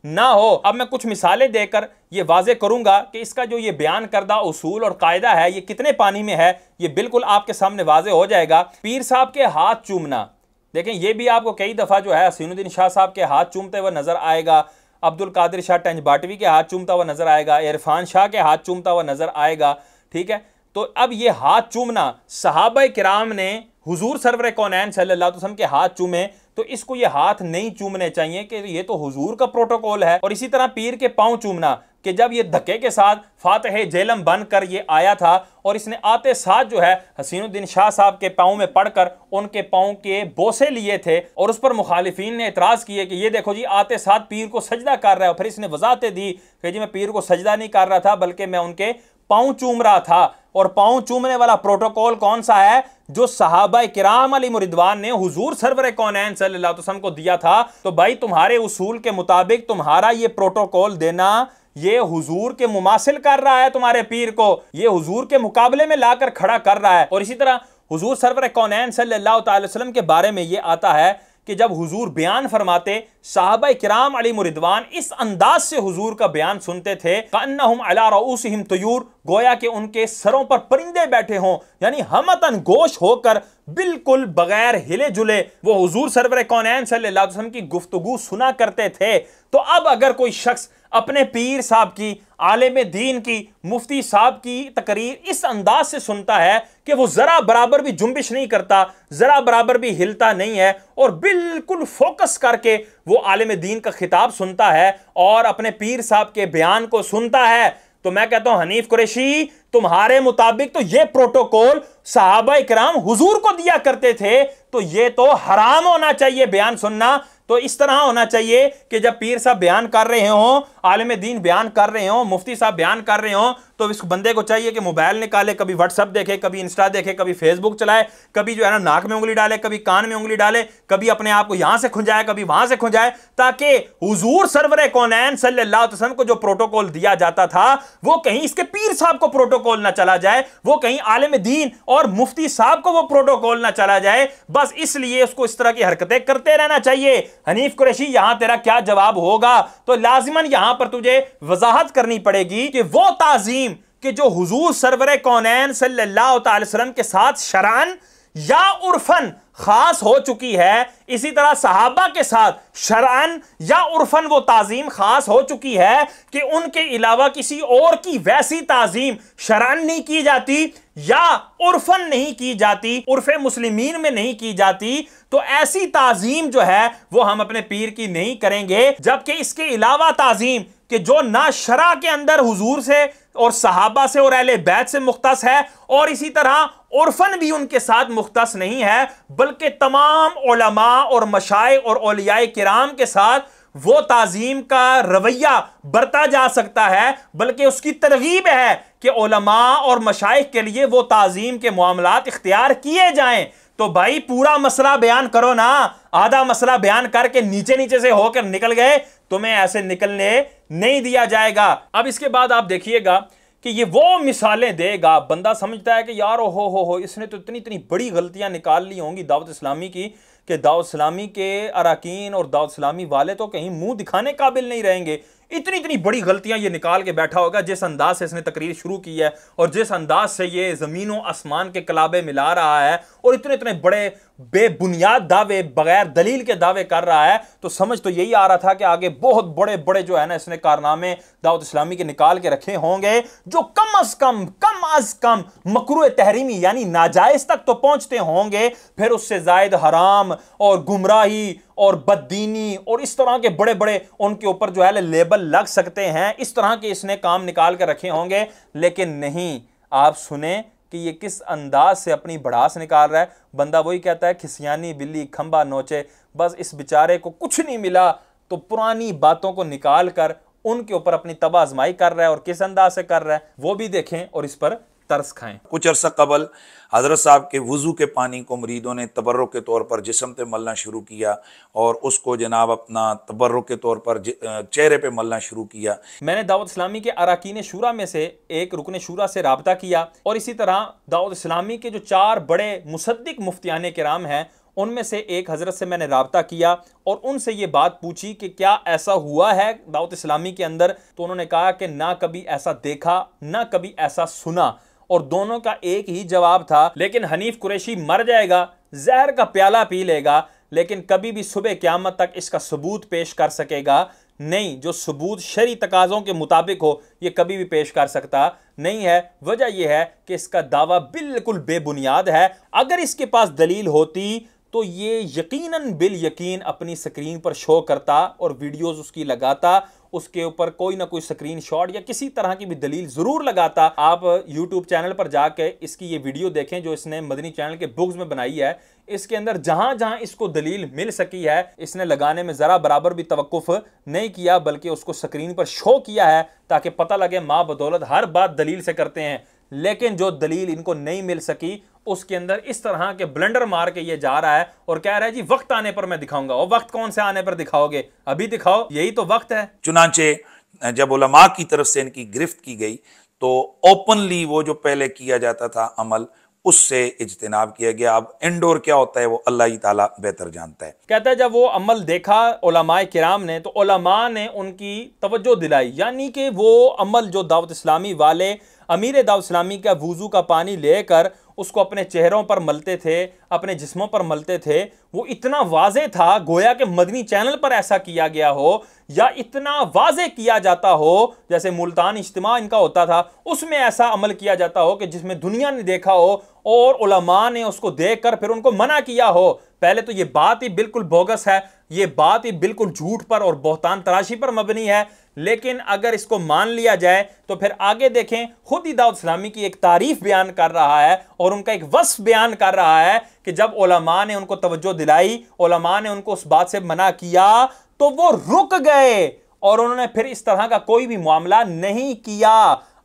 ना हो। अब मैं कुछ मिसालें देकर ये वाजे करूंगा कि इसका जो ये बयान करदा उसूल और कायदा है ये कितने पानी में है, ये बिल्कुल आपके सामने वाजे हो जाएगा। पीर साहब के हाथ चूमना, देखें ये भी आपको कई दफ़ा जो है हसीनुद्दीन शाह साहब के हाथ चूमते हुए नजर आएगा, अब्दुल कादिर शाह टंजबाटवी के हाथ चूमता हुआ नजर आएगा, इरफान शाह के हाथ चूमता हुआ नजर आएगा। ठीक है, तो अब ये हाथ चूमना सहाबा किराम ने हुजूर सरवर कौनैन सल्लल्लाहु अलैहि वसल्लम के हाथ चूमे तो इसको ये हाथ नहीं चूमने चाहिए कि ये तो हुजूर का प्रोटोकॉल है। और इसी तरह पीर के पांव चूमना कि जब ये धक्के के साथ फातिह जेलम बनकर ये आया था और इसने आते साथ जो है हसीनुद्दीन शाह साहब के पाँव में पढ़कर उनके पाँव के बोसे लिए थे और उस पर मुखालिफिन ने एतराज़ किए कि ये देखो जी आते साथ पीर को सजदा कर रहा है। फिर इसने वजाहतें दी कि जी मैं पीर को सजदा नहीं कर रहा था बल्कि मैं उनके पाँव चूम रहा था। और पाँव चूमने वाला प्रोटोकॉल कौन सा है? जो सहाबा किराम अलैहिम रिदवान ने हुजूर सरवर कौनैन सल्लल्लाहु अलैहि वसल्लम को दिया था। तो भाई तुम्हारे उसूल के मुताबिक तुम्हारा ये प्रोटोकॉल देना ये हुजूर के मुमासिल कर रहा है, तुम्हारे पीर को ये हुजूर के मुकाबले में लाकर खड़ा कर रहा है। और इसी तरह हुजूर सरवर कौनैन सल्लल्लाहु अलैहि वसल्लम के बारे में ये आता है कि जब हुजूर बयान फरमाते सहाबा किराम अलैहिम रिदवान इस अंदाज से हुजूर का बयान सुनते थे कअन्नहुम अला रऊसिहिम तुयूर, गोया कि उनके सरों पर परिंदे बैठे हों, यानी हमतन गोश होकर बिल्कुल बगैर हिले जुले वो हुजूर सरवर कौनैन सल्लल्लाहु अलैहि वसल्लम की गुफ्तगू सुना करते थे। तो अब अगर कोई शख्स अपने पीर साहब की, आलिम दीन की, मुफ्ती साहब की तकरीर इस अंदाज से सुनता है कि वो जरा बराबर भी जुम्बिश नहीं करता, जरा बराबर भी हिलता नहीं है और बिल्कुल फोकस करके वो आलिम दीन का खिताब सुनता है और अपने पीर साहब के बयान को सुनता है, तो मैं कहता हूं हनीफ कुरैशी तुम्हारे मुताबिक तो ये प्रोटोकॉल सहाबा इकराम हुजूर को दिया करते थे, तो ये तो हराम होना चाहिए बयान सुनना। तो इस तरह होना चाहिए कि जब पीर साहब बयान कर रहे हों, आलिम दीन बयान कर रहे हों, मुफ्ती साहब बयान कर रहे हों, तो इस बंदे को चाहिए कि मोबाइल निकाले, कभी व्हाट्सएप देखे, कभी इंस्टा देखे, कभी फेसबुक चलाए, कभी जो है ना नाक में उंगली डाले, कभी कान में उंगली डाले, कभी अपने आप को यहां से खुंजाए, कभी वहां से खुंजाए, ताकि हुजूर सरवर कौनैन सल्लल्लाहु अलैहि वसल्लम को जो प्रोटोकॉल दिया जाता था वो कहीं इसके पीर साहब को प्रोटोकॉल ना चला जाए, वो कहीं आलिम दीन और मुफ्ती साहब को वो प्रोटोकॉल ना चला जाए। बस इसलिए उसको इस तरह की हरकतें करते रहना चाहिए। हनीफ कुरैशी यहां तेरा क्या जवाब होगा? तो लाजिमन यहां पर तुझे वजाहत करनी पड़ेगी कि वो ताजीम कि जो हुजूर सरवर कौनैन सल्लल्लाहु अलैहि वसल्लम के साथ शरअन या उर्फन खास हो चुकी है, इसी तरह सहाबा के साथ शरअन या उर्फन वो ताजीम खास हो चुकी है कि उनके अलावा किसी और की वैसी ताजीम शरअन नहीं की जाती या उर्फन नहीं की जाती, उर्फे मुस्लिमीन में नहीं की जाती, तो ऐसी ताजीम जो है वो हम अपने पीर की नहीं करेंगे। जबकि इसके अलावा ताजीम कि जो ना शरा के अंदर हुजूर से और सहाबा से और अहले बैत से मुख्तस है और इसी तरह उर्फन भी उनके साथ मुख्तस नहीं है, बल्कि तमाम उलमा और मशाइख और औलियाए किराम के साथ वो ताजीम का रवैया बरता जा सकता है, बल्कि उसकी तरगीब है कि उलमा और मशाइख के लिए वो ताजीम के मामलात इख्तियार किए जाएं। तो भाई पूरा मसला बयान करो ना, आधा मसला बयान करके नीचे नीचे से होकर निकल गए, तुम्हें ऐसे निकलने नहीं दिया जाएगा। अब इसके बाद आप देखिएगा कि ये वो मिसालें देगा, बंदा समझता है कि यार हो इसने तो इतनी इतनी बड़ी गलतियां निकाल ली होंगी दावत इस्लामी की कि दावत इस्लामी के अरकान और दावत इस्लामी वाले तो कहीं मुंह दिखाने काबिल नहीं रहेंगे। इतनी इतनी बड़ी गलतियां ये निकाल के बैठा होगा जिस अंदाज से इसने तकरीर शुरू की है और जिस अंदाज से ये जमीनों आसमान के कलाबे मिला रहा है और इतने इतने बड़े बेबुनियाद दावे बगैर दलील के दावे कर रहा है, तो समझ तो यही आ रहा था कि आगे बहुत बड़े बड़े जो है ना इसने कारनामे दावत इस्लामी के निकाल के रखे होंगे जो कम अज कम मकरूह तहरीमी यानी नाजायज तक तो पहुंचते होंगे, फिर उससे जायद हराम और गुमराही और बददीनी और इस तरह के बड़े बड़े उनके ऊपर जो है लेबल लग सकते हैं। इस तरह के इसने काम निकाल के रखे होंगे, लेकिन नहीं। आप सुने कि ये किस अंदाज से अपनी भड़ास निकाल रहा है। बंदा वही कहता है खिसियानी बिल्ली खंबा नोचे, बस इस बेचारे को कुछ नहीं मिला तो पुरानी बातों को निकाल कर उनके ऊपर अपनी तबाह आजमाई कर रहा है। और किस अंदाज से कर रहा है वो भी देखें और इस पर तरस खाएं। कुछ अरसा कबल हजरत साहब के वुजू के पानी को मुरीदों ने तबर्रुक के तौर पर जिस्म पे मलना शुरू किया और उसको जनाब अपना तबर्रुक के तौर पर चेहरे पे मलना शुरू किया। मैंने दावत इस्लामी के अराकीन शूरा में से एक रुकन शूरा से राब्ता किया और इसी तरह दावत इस्लामी के जो 4 बड़े मुसद्दिक मुफ्तियाने किराम हैं उनमें से एक हजरत से मैंने राब्ता किया और उनसे ये बात पूछी कि क्या ऐसा हुआ है दावत इस्लामी के अंदर। तो उन्होंने कहा कि ना कभी ऐसा देखा ना कभी ऐसा सुना, और दोनों का एक ही जवाब था, लेकिन हनीफ कुरैशी मर जाएगा, जहर का प्याला पी लेगा, लेकिन कभी भी सुबह क़यामत तक इसका सबूत पेश कर सकेगा नहीं। जो सबूत शरी तकाज़ों के मुताबिक हो ये कभी भी पेश कर सकता नहीं है। वजह यह है कि इसका दावा बिल्कुल बेबुनियाद है। अगर इसके पास दलील होती तो ये यकीनन बिल यकीन अपनी स्क्रीन पर शो करता और वीडियोस उसकी लगाता, उसके ऊपर कोई ना कोई स्क्रीन शॉट या किसी तरह की भी दलील जरूर लगाता। आप YouTube चैनल पर जाके इसकी ये वीडियो देखें जो इसने मदनी चैनल के बुक्स में बनाई है। इसके अंदर जहां जहां इसको दलील मिल सकी है इसने लगाने में जरा बराबर भी तवक्कुफ नहीं किया, बल्कि उसको स्क्रीन पर शो किया है ताकि पता लगे माँ बदौलत हर बात दलील से करते हैं। लेकिन जो दलील इनको नहीं मिल सकी उसके अंदर इस तरह के ब्लंडर मार के ये जा रहा है और कह रहा है जी वक्त आने पर मैं दिखाऊंगा। और वक्त कौन से आने पर दिखाओगे, अभी दिखाओ, यही तो वक्त है। चुनांचे जब उलमा की तरफ से इनकी गिरफ्त की गई तो ओपनली वो जो पहले किया जाता था अमल उससे इज्तिनाब किया गया। अब इंडोर क्या होता है वो अल्लाह ही ताला बेहतर जानता है। कहता है जब वो अमल देखा उलमाए किराम ने तो उलमा ने उनकी तवज्जो दिलाई, यानी कि वो अमल जो दावत इस्लामी वाले अमीर दावत इस्लामी का वुजू का पानी लेकर उसको अपने चेहरों पर मलते थे, अपने जिस्मों पर मलते थे, वो इतना वाज़े था गोया कि मदनी चैनल पर ऐसा किया गया हो या इतना वाज़े किया जाता हो जैसे मुल्तान इज्तिमा इनका होता था उसमें ऐसा अमल किया जाता हो कि जिसमें दुनिया ने देखा हो और उलमा ने उसको देखकर फिर उनको मना किया हो। पहले तो ये बात ही बिल्कुल बोगस है, ये बात ही बिल्कुल झूठ पर और बहतान तराशी पर मबनी है। लेकिन अगर इसको मान लिया जाए तो फिर आगे देखें खुद ही दावत इस्लामी की एक तारीफ बयान कर रहा है और उनका एक वस्फ बयान कर रहा है कि जब उलमा ने उनको तवज्जो दिलाई, उलमा ने उनको उस बात से मना किया तो वो रुक गए और उन्होंने फिर इस तरह का कोई भी मामला नहीं किया।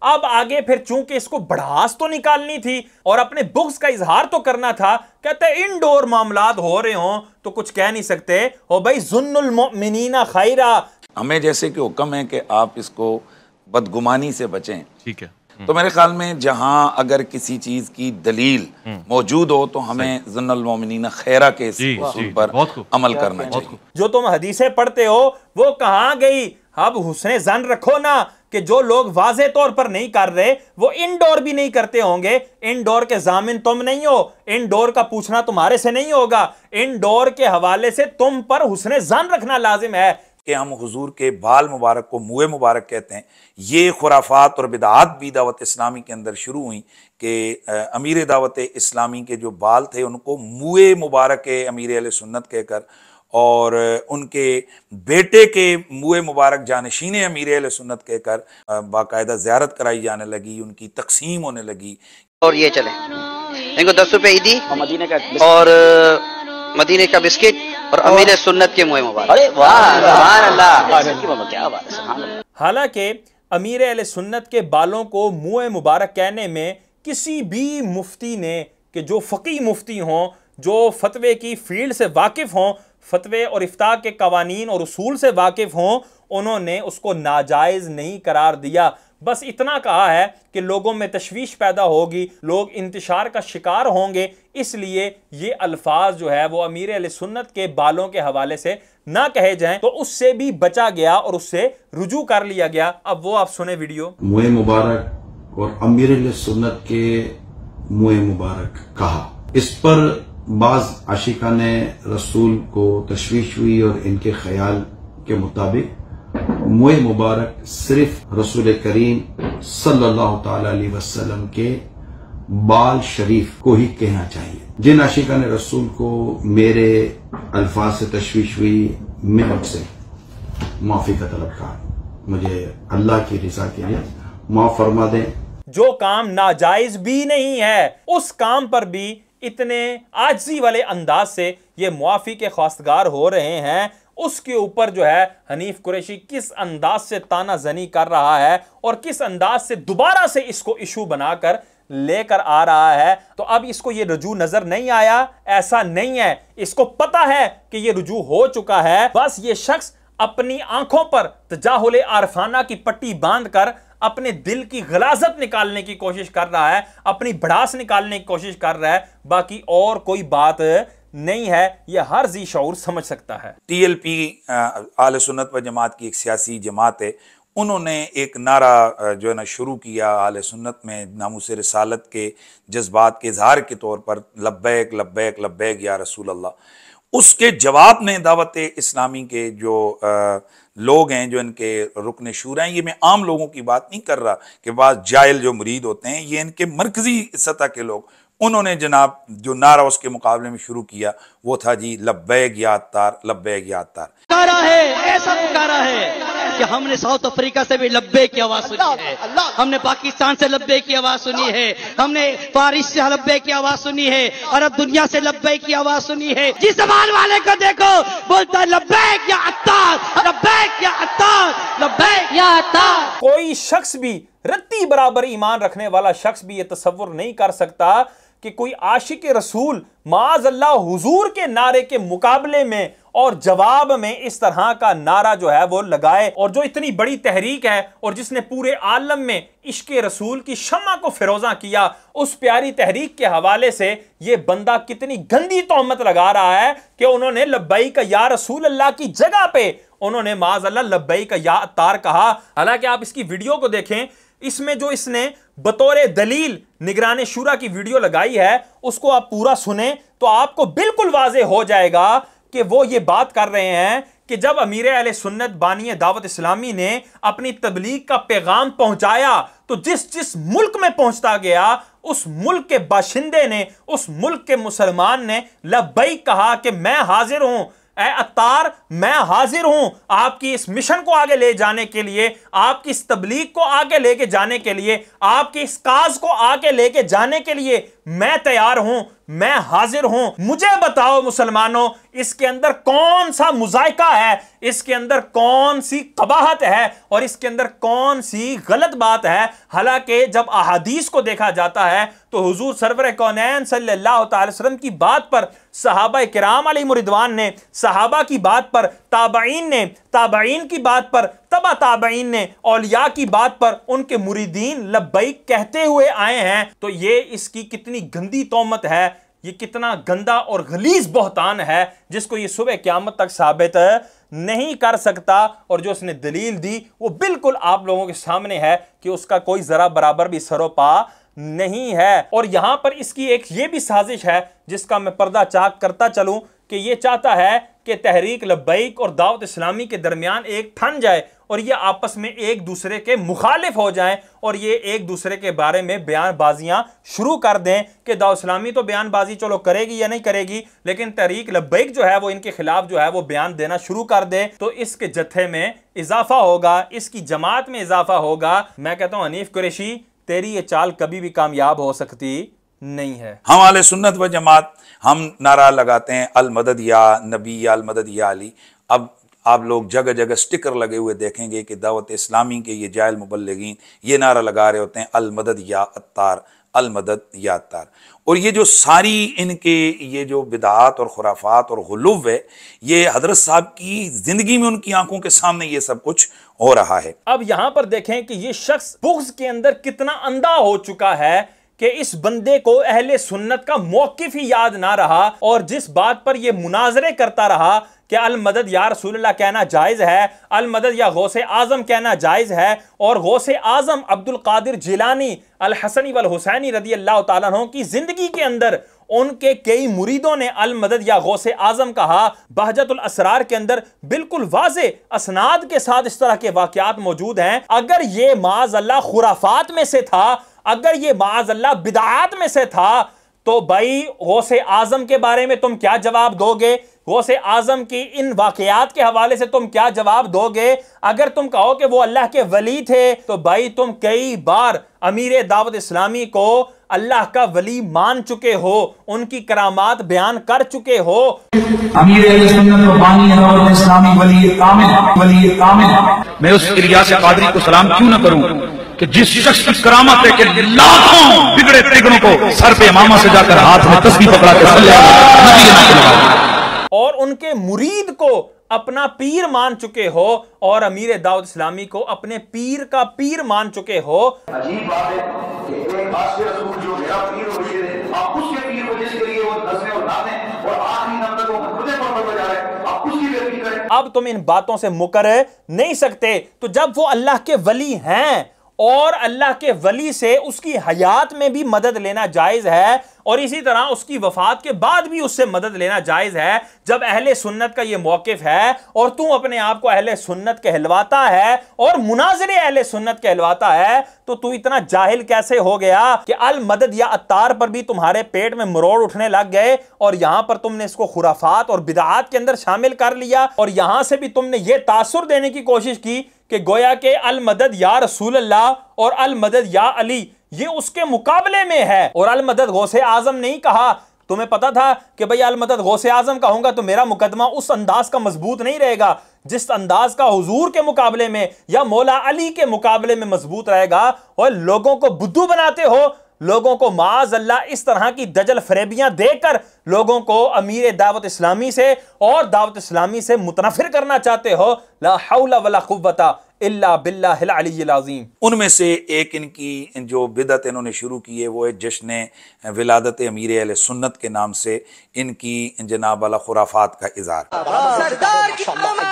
अब आगे फिर चूंकि इसको बढ़ास तो निकालनी थी और अपने बुक्स का इजहार तो करना था, कहते इंडोर मामलात हो रहे हों तो कुछ कह नहीं सकते हो भाई, जुन्नुल मुमिनीना खैरा। हमें जैसे कि हुक्म है कि आप इसको बदगुमानी से बचें, ठीक है। तो मेरे ख्याल में जहां अगर किसी चीज की दलील मौजूद हो तो हमें जुन्नुल मुमिनीना खैरा के इस उसूल पर अमल करना चाहिए। जो तुम हदीसें पढ़ते हो वो कहां गई? अब हुस्ने जन रखो ना कि जो लोग वाज़े तौर पर नहीं कर रहे वो इनडोर भी नहीं करते होंगे। इनडोर के जामिन तुम नहीं हो, इनडोर का पूछना तुम्हारे से नहीं होगा, इनडोर के हवाले से तुम पर हुस्ने जन रखना लाजिम है कि हम हुजूर के बाल मुबारक को मुए मुबारक कहते हैं। ये खुराफात और बिदात भी दावत इस्लामी के अंदर शुरू हुई कि अमीर दावत इस्लामी के जो बाल थे उनको मुए मुबारक अमीर अहले सुन्नत कहकर और उनके बेटे के मुए मुबारक जानशीन अमीर अहले सुन्नत कहकर बाकायदा ज़ियारत कराई जाने लगी, उनकी तकसीम होने लगी। और ये चले इनको 10 रुपए ईदी और मदीने का बिस्किट और अमीर सुन्नत के मुए मुबारक। अरे वाह सुभान अल्लाह, क्या बात है, सुभान अल्लाह। हालांकि अमीर अहले सुन्नत के बालों को मुए मुबारक कहने में किसी भी मुफ्ती ने कि जो फ़क़ी मुफ्ती हों, जो फतवे की फील्ड से वाकिफ़ हों, फतवे और इफ्ता के कवानीन और उसूल से वाकिफ़ हों, उन्होंने उसको नाजायज़ नहीं करार दिया। बस इतना कहा है कि लोगों में तशवीश पैदा होगी, लोग इंतशार का शिकार होंगे, इसलिए ये अल्फाज जो है वो अमीर अहले सुन्नत के बालों के हवाले से ना कहे जाएं, तो उससे भी बचा गया और उससे रुजू कर लिया गया। अब वो आप सुने वीडियो। मुए मुबारक और अमीर अहले सुन्नत के मुए मुबारक कहा, इस पर बाज आशिका ने रसूल को तशवीश हुई और इनके ख्याल के मुताबिक मुए मुबारक सिर्फ रसूल करीम सल्लल्लाहु ताला अलैहि वसल्लम के बाल शरीफ को ही कहना चाहिए। जिन आशिका ने रसूल को मेरे अल्फाज से तशवीश हुई, मैं उनसे माफी का तलबकार, मुझे अल्लाह की रिजा के लिए माफ फरमा दें। जो काम नाजायज भी नहीं है, उस काम पर भी इतने आजिज़ी वाले अंदाज से ये मुआफ़ी के ख्वास्तगार हो रहे हैं, उसके ऊपर जो है हनीफ कुरैशी किस अंदाज से ताना जनी कर रहा है और किस अंदाज से दोबारा से इसको इशू बनाकर लेकर आ रहा है। तो अब इसको ये रुजू नजर नहीं आया, ऐसा नहीं है, इसको पता है कि ये रुजू हो चुका है। बस ये शख्स अपनी आंखों पर तजाहुल आरफाना की पट्टी बांधकर अपने दिल की गलाजत निकालने की कोशिश कर रहा है, अपनी भड़ास निकालने की कोशिश कर रहा है, बाकी और कोई बात नहीं है। यह हर जी शऊर समझ सकता है। TLP आले सुन्नत व जमात की एक सियासी जमात है, उन्होंने एक नारा जो है ना शुरू किया आले सुन्नत में नामूस रिसालत के जज्बात के इजहार के तौर पर, लब्बैक लब्बैक लब्बैक या रसूल अल्लाह। उसके जवाब में दावत इस्लामी के जो लोग हैं, जो इनके रुकन शूरा हैं, ये मैं आम लोगों की बात नहीं कर रहा कि बाद जाहिल जो मुरीद होते हैं, ये इनके मरकजी सतह के लोग, उन्होंने जनाब जो नारा उसके मुकाबले में शुरू किया वो था जी लब्बैक या अत्तार, लब्बैक या अत्तार। पुकारा है, ऐसा पुकारा है कि हमने साउथ अफ्रीका से भी लब्बैक की आवाज सुनी है, हमने पाकिस्तान से लब्बैक की आवाज सुनी है, हमने फारिस से लब्बैक की आवाज सुनी है, अरब दुनिया से लब्बैक की आवाज सुनी है। जिस जबान वाले को देखो बोलता है लब्बैक या अत्तार, लब्बैक या अत्तार, लब्बैक या अत्तार। कोई शख्स भी, रत्ती बराबर ईमान रखने वाला शख्स भी ये तसव्वुर नहीं कर सकता कि कोई आशिक रसूल माअज़ल्लाह हुजूर के नारे के मुकाबले में और जवाब में इस तरह का नारा जो है वो लगाए। और जो इतनी बड़ी तहरीक है और जिसने पूरे आलम में इश्क रसूल की शम्मा को फिरोजा किया, उस प्यारी तहरीक के हवाले से ये बंदा कितनी गंदी तोहमत लगा रहा है कि उन्होंने लब्बैक या रसूल अल्लाह की जगह पे उन्होंने माअज़ल्लाह लब्बैक या अत्तार कहा। हालांकि आप इसकी वीडियो को देखें, इसमें जो इसने बतौर दलील निगरान शूरा की वीडियो लगाई है उसको आप पूरा सुने तो आपको बिल्कुल वाज़ेह हो जाएगा कि वो ये बात कर रहे हैं कि जब अमीर अहले सुन्नत बानी दावत इस्लामी ने अपनी तबलीग का पैगाम पहुंचाया तो जिस जिस मुल्क में पहुंचता गया उस मुल्क के बाशिंदे ने, उस मुल्क के मुसलमान ने लब्बैक कहा कि मैं हाजिर हूं, ऐ अत्तार मैं हाजिर हूं आपकी इस मिशन को आगे ले जाने के लिए, आपकी इस तबलीग को आगे लेके जाने के लिए, आपकी इस काज को आगे लेके जाने के लिए मैं तैयार हूं, मैं हाजिर हूं। मुझे बताओ मुसलमानों, इसके अंदर कौन सा मुजायका है, इसके अंदर कौन सी कबाहत है और इसके अंदर कौन सी गलत बात है। हालांकि जब अहादीस को देखा जाता है तो हुजूर सरवर कौनैन सल्लल्लाहु अलैहि वसल्लम की बात पर सहाबा किराम अलैहिम रिदवान ने, सहाबा की बात पर ताबईन ने, ताबईन की बात पर तबा ताबईन ने, औलिया की बात पर उनके मुरीदीन लब्बैक कहते हुए आए हैं। तो ये इसकी कितनी गंदी तोहमत है, ये कितना गंदा और गलीज बहतान है जिसको ये सुबह क़यामत तक साबित नहीं कर सकता। और जो उसने दलील दी वो बिल्कुल आप लोगों के सामने है कि उसका कोई जरा बराबर भी सरोपा नहीं है। और यहां पर इसकी एक ये भी साजिश है जिसका मैं पर्दा चाक करता चलूं कि ये चाहता है कि तहरीक लब्बैक और दावत इस्लामी के दरमियान एक ठन जाए और ये आपस में एक दूसरे के मुखालिफ हो जाएं और ये एक दूसरे के बारे में बयानबाजियां शुरू कर दें कि दावत इस्लामी तो बयानबाजी चलो करेगी या नहीं करेगी, लेकिन तहरीक लब्बैक जो है वो इनके खिलाफ जो है वो बयान देना शुरू कर दे तो इसके जत्थे में इजाफा होगा, इसकी जमात में इजाफा होगा। मैं कहता हूं हनीफ कुरैशी तेरी ये चाल कभी भी कामयाब हो सकती नहीं है। हम आले सुन्नत व जमात हम नारा लगाते हैं अल मदद या नबी या अल मदद या अली। अब आप लोग जगह जगह स्टिकर लगे हुए देखेंगे कि दावत इस्लामी के ये जाहिल मुबल्लिगीन ये नारा लगा रहे होते हैं अल मदद या अत्तार, अल मदद या अत्तार। और ये जो सारी इनके ये जो बिदात और खुराफात और गुलूव है, ये हजरत साहब की जिंदगी में उनकी आंखों के सामने ये सब कुछ हो रहा है। अब यहां पर देखें कि ये शख्स बुग़्ज़ के अंदर कितना अंधा हो चुका है कि इस बंदे को अहले सुन्नत का मौक़िफ़ ही याद ना रहा, और जिस बात पर यह मुनाजरे करता रहा कि अल मदद या रसूलल्लाह कहना जायज़ है, अल मदद या गौसे आज़म कहना जायज़ है, और गौसे आज़म अब्दुल कादिर जिलानी अल हसनी वल हुसैनी रदी अल्लाह तआला अन्हु की ज़िंदगी के अंदर उनके कई मुरीदों ने अल मदद या गौसे आज़म कहा। बहजतुल असरार के अंदर बिल्कुल वाज़े असनाद के साथ इस तरह के वाक़यात मौजूद हैं। अगर ये माज़अल्लाह खुराफात में से था, अगर ये माज़अल्लाह बिदात में से था, तो भाई गौसे आज़म के बारे में तुम क्या जवाब दोगे? गौसे आज़म की इन वाक़यात के हवाले से तुम क्या जवाब दोगे? अगर तुम कहो कि वो अल्लाह के वली थे, तो भाई तुम कई बार अमीर दावत इस्लामी को अल्लाह का वली मान चुके हो, उनकी करामात बयान कर चुके हो। अमीर अहले सुन्नत व बानी दावत इस्लामी वली कामिल। मैं उस इलियास कादरी को सलाम क्यों न करूं कि जिस शख्स की करामत है कि लाखों बिगड़े तिगड़ों को सर पे इमामा से जाकर हाथ में तस्बीह पकड़ा के सल्लल्लाहु और उनके मुरीद को अपना पीर मान चुके हो, और अमीर दाऊद इस्लामी को अपने पीर का पीर मान चुके हो। अजीब बात है कि एक आशिक रसूल जो मेरा पीर और मुर्शिद है, आप उसके पीर को जिसके लिए वो नज़रें और नाज़ें और आखिरी दम तक वो खुदे पर बजा रहे हैं, आप उसकी बेइज्जती करें। अब तुम इन बातों से मुकर नहीं सकते। तो जब वो अल्लाह के वली हैं और अल्लाह के वली से उसकी हयात में भी मदद लेना जायज है, और इसी तरह उसकी वफात के बाद भी उससे मदद लेना जायज है, जब अहले सुन्नत का यह मौकिफ है और तू अपने आप को अहले सुन्नत कहलवाता है और मुनाज़िरे अहले सुन्नत कहलवाता है, तो तू इतना जाहिल कैसे हो गया कि अल मदद या अत्तार पर भी तुम्हारे पेट में मरोड़ उठने लग गए, और यहां पर तुमने इसको खुराफात और बिदआत के अंदर शामिल कर लिया, और यहां से भी तुमने यह तासुर देने की कोशिश की कि गोया के अल मदद या रसूल अल्लाह और अल मदद या अली ये उसके मुकाबले में है, और अल मदद गौसे आजम नहीं कहा। तुम्हें पता था कि भाई अल मदद गौसे आजम कहूंगा तो मेरा मुकदमा उस अंदाज का मजबूत नहीं रहेगा जिस अंदाज का हुजूर के मुकाबले में या मौला अली के मुकाबले में मजबूत रहेगा। और लोगों को बुद्धू बनाते हो, लोगों को माज अल्लाह इस तरह की दजल फरेबियां देकर लोगों को अमीर दावत इस्लामी से और दावत इस्लामी से मुतनफिर करना चाहते हो। ला हौला वला कुव्वता इल्ला बिल्लाहिल अलीय्यिल अज़ीम। उनमें से एक इनकी जो बिदअत इन्होंने शुरू की है वो है जश्न विलादत अमीर अहले सुन्नत के नाम से इनकी जनाब वाला खुराफात का इज़हार। सरदार की आमद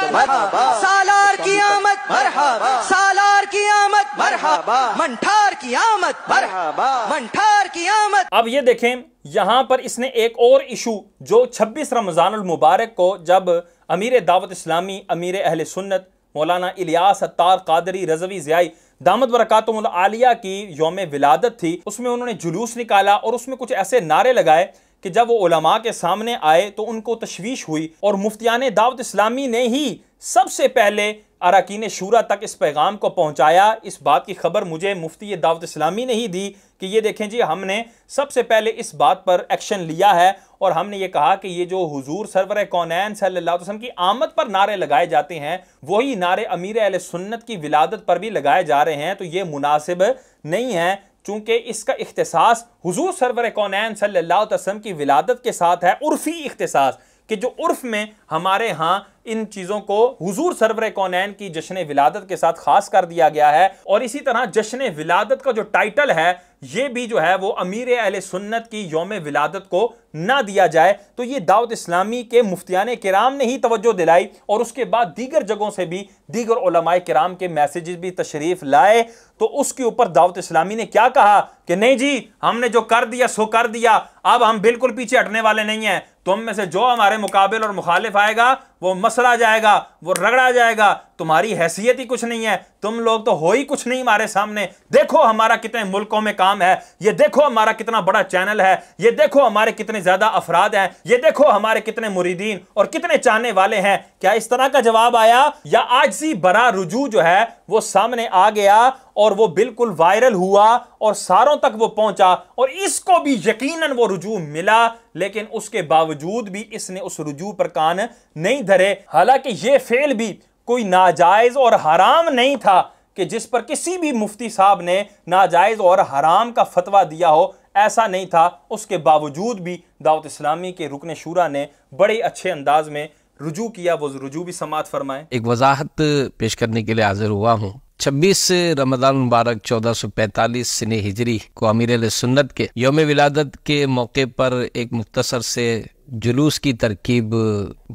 सालार की आमद मरहबा, सालार की आमद मरहबा, मंठार की आमद मरहबा, मंठार की आमद। अब ये देखें यहां पर इसने एक और इशू जो 26 रमजानुल मुबारक को जब अमीर दावत इस्लामी अमीर अहले सुन्नत मौलाना इलियास अत्तार कादरी रज़वी ज़ियाई दामत बरकातुहुल आलिया की यौम विलादत थी, उसमें उन्होंने जुलूस निकाला और उसमें कुछ ऐसे नारे लगाए कि जब वो उलमा के सामने आए तो उनको तशवीश हुई, और मुफ्तियान दावत इस्लामी ने ही सबसे पहले अरकान शूरा तक इस पैगाम को पहुंचाया। इस बात की खबर मुझे मुफ्ती दावत इस्लामी ने ही दी कि ये देखें जी, हमने सबसे पहले इस बात पर एक्शन लिया है, और हमने ये कहा कि ये जो हुजूर सरवर कौनैन सल्लल्लाहु अलैहि वसल्लम की आमद पर नारे लगाए जाते हैं वही नारे अमीर अहले सुन्नत की विलादत पर भी लगाए जा रहे हैं, तो ये मुनासिब नहीं है, चूंकि इसका इख्तिसास हुजूर सरवर कौनैन सल्लल्लाहु अलैहि वसल्लम की विलादत के साथ है। उर्फी इख्तिसास कि जो उर्फ में हमारे यहाँ इन चीज़ों को हुजूर सरवर कौनैन की जश्न विलादत के साथ खास कर दिया गया है, और इसी तरह जश्न विलादत का जो टाइटल है ये भी जो है वो अमीर अहले सुन्नत की यौम विलादत को ना दिया जाए। तो ये दावत इस्लामी के मुफ्तियान किराम ने ही तवज्जो दिलाई, और उसके बाद दीगर जगहों से भी दीगर उलमाए किराम के मैसेजेस भी तशरीफ लाए। तो उसके ऊपर दावत इस्लामी ने क्या कहा कि नहीं जी, हमने जो कर दिया सो कर दिया, अब हम बिल्कुल पीछे हटने वाले नहीं हैं, तुम में से जो हमारे मुकाबिल और मुखालिफ आएगा वो मसला जाएगा, वो रगड़ा जाएगा, तुम्हारी हैसियत ही कुछ नहीं है, तुम लोग तो हो ही कुछ नहीं हमारे सामने। देखो हमारा कितने मुल्कों में काम है, ये देखो हमारा कितना बड़ा चैनल है, ये देखो हमारे कितने ज्यादा अफराद हैं, ये देखो हमारे कितने मुरीदीन और कितने चाहने वाले हैं। क्या इस तरह का जवाब आया, या आजजी बरा रुजू जो है वो सामने आ गया और वो बिल्कुल वायरल हुआ और सारों तक वो पहुंचा, और इसको भी यकीनन वो रुजू मिला, लेकिन उसके बावजूद भी इसने उस रुजू पर कान नहीं धरे। हालांकि ये फेल भी कोई नाजायज और हराम नहीं था कि जिस पर किसी भी मुफ्ती साहब ने नाजायज़ और हराम का फतवा दिया हो, ऐसा नहीं था। उसके बावजूद भी दावत इस्लामी के रुकन शूरा ने बड़े अच्छे अंदाज में रुजू किया। वो रुजू भी समात फरमाएं। एक वजाहत पेश करने के लिए हाजिर हुआ हूँ। 26 रमज़ान मुबारक 1445 सने हिजरी को अमीर सुन्नत के यौम विलादत के मौके पर एक मुख्तसर से जुलूस की तरकीब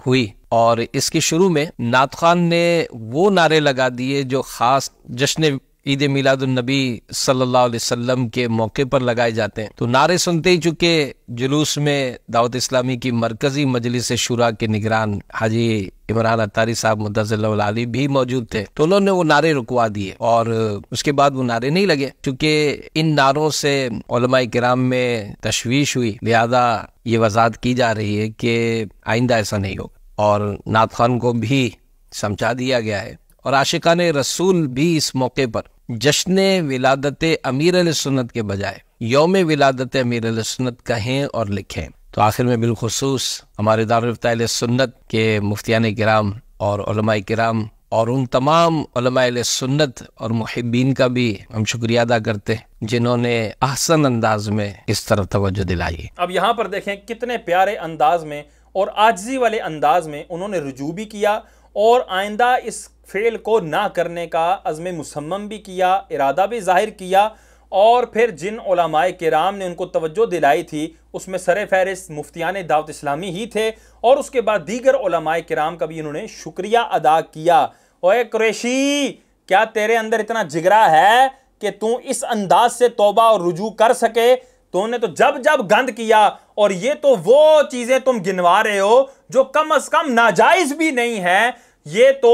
हुई और इसके शुरू में नात खान ने वो नारे लगा दिए जो खास जश्न ईद मिलादुन्नबी सल्लल्लाहु अलैहि वसल्लम के मौके पर लगाए जाते हैं। तो नारे सुनते ही चूंकि जुलूस में दावत इस्लामी की मरकजी मजलिस शुरा के निगरान हाजी इमरान अत्तारी साहब मुद्दज़िल्लहुल आली भी मौजूद थे, तो उन्होंने वो नारे रुकवा दिए और उसके बाद वो नारे नहीं लगे। चूंकि इन नारों से उलमाए किराम में तशवीश हुई, लिहाजा ये वजाहत की जा रही है कि आइंदा ऐसा नहीं होगा और नात खान को भी समझा दिया गया है और आशिकान रसूल भी इस मौके पर जश्न विलादत अमीर अहले सुन्नत के बजाय यौम विलादत अमीर अहले सुन्नत कहें और लिखें। तो आखिर में बिलखुसूस हमारे दारुल इफ्ता अहले सुन्नत के मुफ्तियान किराम और उलमाए किराम और उन तमाम उलमाए अहले सुन्नत और मुहिब्बीन का भी हम शुक्रिया अदा करते हैं जिन्होंने अहसन अंदाज में इस तरफ तवज्जो दिलाई। अब यहाँ पर देखें कितने प्यारे अंदाज में और आजिज़ी वाले अंदाज में उन्होंने रुजू भी किया और आइंदा इस फेल को ना करने का अज़्म मुसम्मम भी किया, इरादा भी जाहिर किया। और फिर जिन उलमाए किराम ने उनको तवज्जो दिलाई थी उसमें सर फहरिस्त मुफ्तियान दावत इस्लामी ही थे और उसके बाद दीगर उलमाए किराम का भी इन्होंने शुक्रिया अदा किया। ओए कुरैशी, क्या तेरे अंदर इतना जिगरा है कि तू इस अंदाज से तौबा और रुजू कर सके? तूने तो जब जब गंद किया और ये तो वो चीजें तुम गिनवा रहे हो जो कम अज कम नाजायज भी नहीं है। ये तो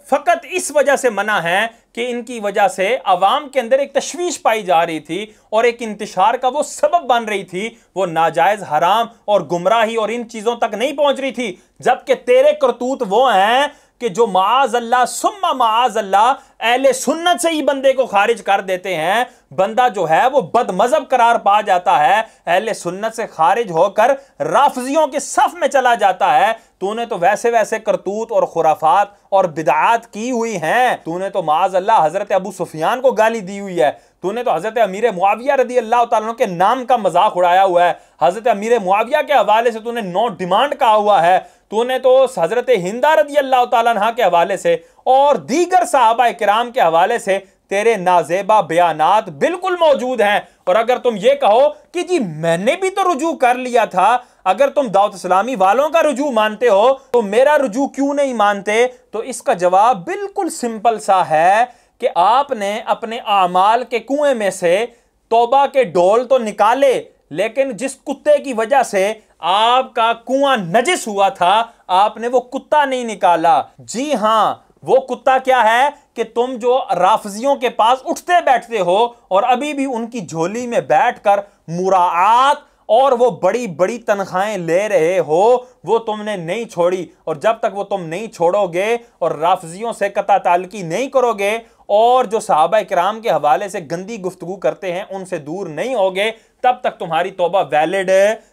फकत इस वजह से मना है कि इनकी वजह से अवाम के अंदर एक तशवीश पाई जा रही थी और एक इंतशार का वो सबब बन रही थी। वो नाजायज, हराम और गुमराही और इन चीजों तक नहीं पहुंच रही थी। जबकि तेरे करतूत वो हैं कि जो माज अल्लाह सुम्मा माज अल्लाह अहले सुन्नत से ही बंदे को खारिज कर देते हैं। बंदा जो है वो बदमजहब करार पा जाता है, अहले सुन्नत से खारिज होकर राफजियों के सफ में चला जाता है। तूने तो वैसे वैसे करतूत और खुराफात और बिदआत की हुई हैं। तूने तो माज अल्लाह हजरत अबू सुफियान को गाली दी हुई है। तूने तो हजरत अमीर मुआविया रदी अल्लाह तआला अन्हु के नाम का मजाक उड़ाया हुआ है। हजरत अमीर मुआविया के हवाले से तूने नो डिमांड कहा हुआ है। तूने तो हजरत हिंदा रदी अल्लाह तआला अन्हा के हवाले से और दीगर सहाबा किराम के हवाले से तेरे नाजेबा बयानात बिल्कुल मौजूद हैं। और अगर तुम ये कहो कि जी मैंने भी तो रुजू कर लिया था, अगर तुम दावत इस्लामी वालों का रुजू मानते हो तो मेरा रुजू क्यों नहीं मानते? तो इसका जवाब बिल्कुल सिंपल सा है कि आपने अपने आमाल के कुएं में से तौबा के डोल तो निकाले, लेकिन जिस कुत्ते की वजह से आपका कुआं नजिस हुआ था आपने वो कुत्ता नहीं निकाला। जी हां, वो कुत्ता क्या है कि तुम जो राफजियों के पास उठते बैठते हो और अभी भी उनकी झोली में बैठकर मुराआत और वो बड़ी बड़ी तनख्वाहें ले रहे हो, वो तुमने नहीं छोड़ी। और जब तक वो तुम नहीं छोड़ोगे और राफजियों से कता ताल्लुकी नहीं करोगे और जो सहाबा किराम के हवाले से गंदी गुफ्तगू करते हैं उनसे दूर नहीं होगे, तब तक तुम्हारी तौबा वैलिड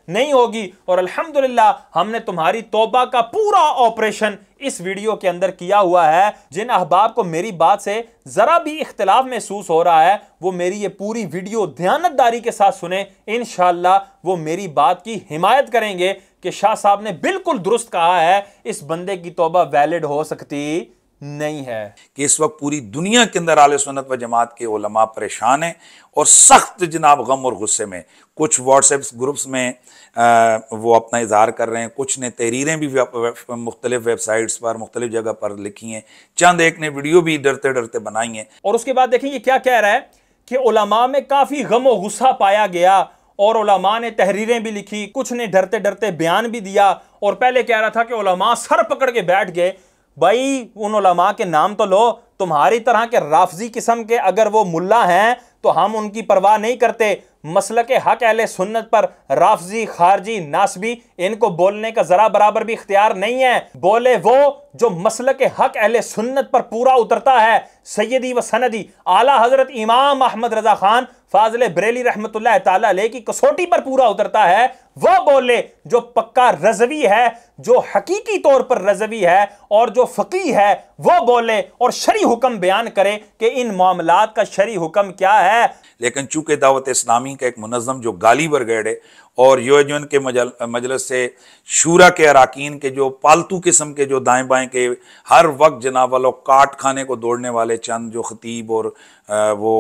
नहीं होगी। और अल्हम्दुलिल्लाह हमने तुम्हारी तौबा का पूरा ऑपरेशन इस वीडियो के अंदर किया हुआ है। जिन अहबाब को मेरी बात से जरा भी इख्तिलाफ महसूस हो रहा है वो मेरी ये पूरी वीडियो ध्यानतदारी के साथ सुने, इंशाअल्लाह वो मेरी बात की हिमायत करेंगे कि शाह साहब ने बिल्कुल दुरुस्त कहा है, इस बंदे की तौबा वैलिड हो सकती नहीं है। कि इस वक्त पूरी दुनिया के अंदर आले सुन्नत व जमात के उलमा परेशान हैं और सख्त जनाब गम और गुस्से में। कुछ व्हाट्सएप ग्रुप्स में वो अपना इजहार कर रहे हैं, कुछ ने तहरीरें भी मुख्तलिफ वेबसाइट्स पर मुख्तलिफ जगह पर लिखी हैं, चंद एक ने वीडियो भी डरते डरते बनाई हैं। और उसके बाद देखें ये क्या कह रहा है कि उलमा में काफी गम और गुस्सा पाया गया और उलमा ने तहरीरें भी लिखी, कुछ ने डरते डरते बयान भी दिया। और पहले कह रहा था कि उलमा सर पकड़ के बैठ गए। भाई उन उलमा के नाम तो लो। तुम्हारी तरह के राफजी किस्म के अगर वो मुल्ला हैं तो हम उनकी परवाह नहीं करते। मसलक हक अहले सुन्नत पर राफजी, खारजी, नासबी इनको बोलने का जरा बराबर भी इख्तियार नहीं है। बोले वो जो मसलक हक अहले सुन्नत पर पूरा उतरता है। सैयदी व सनदी आला हजरत इमाम अहमद रजा खान फाजिल बरेली रहमतुल्लाह ताला अलैह की कसौटी पर पूरा उतरता है, वह बोले जो पक्का रज़वी है, जो हकीकी तौर पर रज़वी है और जो फ़क़ी है, वह बोले और शरी हुक्म बयान करे कि इन मामलात का शरी हुक्म क्या है। लेकिन चूंकि दावत इस्लामी का एक मुनज़्ज़म जो गाली ब्रिगेड है और यूएन के मजलिस से शूरा के अराकीन के जो पालतू किस्म के जो दाएं बाएं के हर वक्त जनाब वालों काट खाने को दौड़ने वाले चंद जो खतीब और वो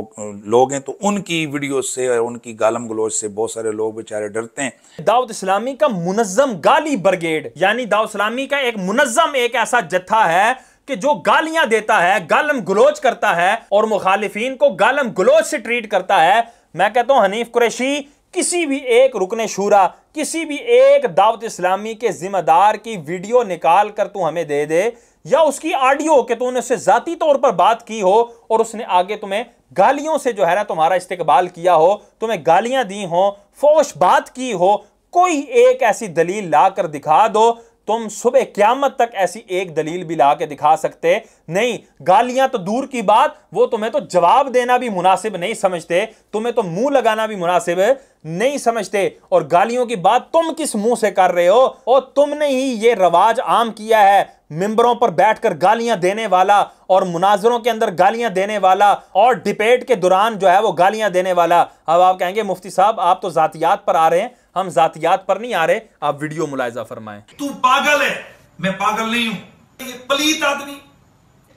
लोग हैं, तो उनकी वीडियो से और उनकी गालम गलोच से बहुत सारे लोग बेचारे डरते हैं। दाऊद इस्लामी का मुनज़्ज़म गाली ब्रिगेड यानी दाऊद इस्लामी का एक मुनज़्ज़म एक ऐसा जत्था है कि जो गालियां देता है, गालम गलोच करता है और मुखालिफिन को गालम गलोच से ट्रीट करता है। मैं कहता हूं हनीफ कुरैशी किसी भी एक रुकने शूरा, किसी भी एक दावत इस्लामी के जिम्मेदार की वीडियो निकाल कर तू हमें दे दे या उसकी ऑडियो के तूने उससे जाती तौर पर बात की हो और उसने आगे तुम्हें गालियों से जो है ना तुम्हारा इस्तेकबाल किया हो, तुम्हें गालियां दी हो, फोश बात की हो, कोई एक ऐसी दलील ला कर दिखा दो। तुम सुबह क़यामत तक ऐसी एक दलील भी ला के दिखा सकते नहीं। गालियां तो दूर की बात, वो तुम्हें तो जवाब देना भी मुनासिब नहीं समझते, तुम्हें तो मुंह लगाना भी मुनासिब नहीं समझते। और गालियों की बात तुम किस मुंह से कर रहे हो? और तुमने ही ये रवाज आम किया है, मिंबरों पर बैठकर गालियां देने वाला और मुनाजरों के अंदर गालियां देने वाला और डिबेट के दौरान जो है वो गालियां देने वाला। अब आप कहेंगे मुफ्ती साहब आप तो जातियात पर आ रहे हैं, हम जातियात पर नहीं आ रहे, आप वीडियो मुलाहिजा फरमाएं। तू पागल है, मैं पागल नहीं हूं। ये पलीत आदमी,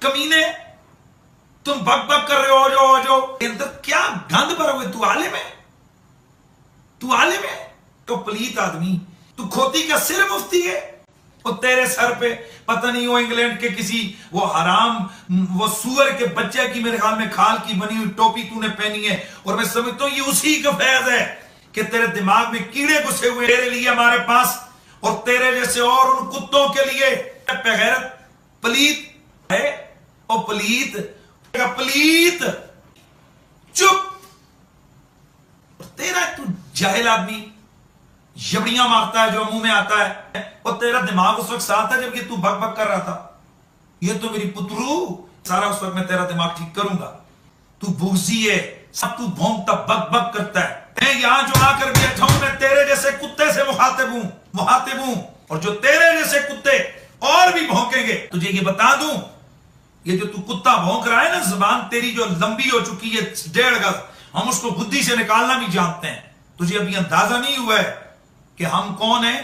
कमीने, तुम बक बक कर रहे हो जो अंदर क्या गंद भरा हुआ। तू आलिम है, तू आलिम है तो पलीत आदमी। तू खोती का सिर मुफ्ती है और तेरे सर पे पता नहीं वो इंग्लैंड के किसी वो हराम वो सुअर के बच्चे की मेरे ख्याल में खाल की बनी हुई टोपी तूने पहनी है। और मैं समझता हूं ये उसी का फैज है कि तेरे दिमाग में कीड़े घुसे हुए तेरे लिए हमारे पास और तेरे जैसे और उन कुत्तों के लिए। बेगैरत पलीत है और पलीत चुप। तेरा तू जाहिल आदमी जबड़ियां मारता है जो मुंह में आता है और तेरा दिमाग उस वक्त साथ है जबकि तू बक बक कर रहा था। ये तो मेरी पुतरू सारा उस वक्त मैं तेरा दिमाग ठीक करूंगा। तू बुग़्ज़ी है, सब तू भौंकता बक बक करता है। मैं यहां जो आकर बैठा हूं मैं तेरे जैसे कुत्ते से मुखातिब हूं और जो तेरे जैसे कुत्ते और भी भौंकेंगे। तुझे ये बता दूं, ये जो तू कुत्ता भौंक रहा है ना, जुबान तेरी जो लंबी हो चुकी है 1.5 गज, हम उसको बुद्धि से निकालना भी जानते हैं। तुझे अभी अंदाजा नहीं हुआ है कि हम कौन है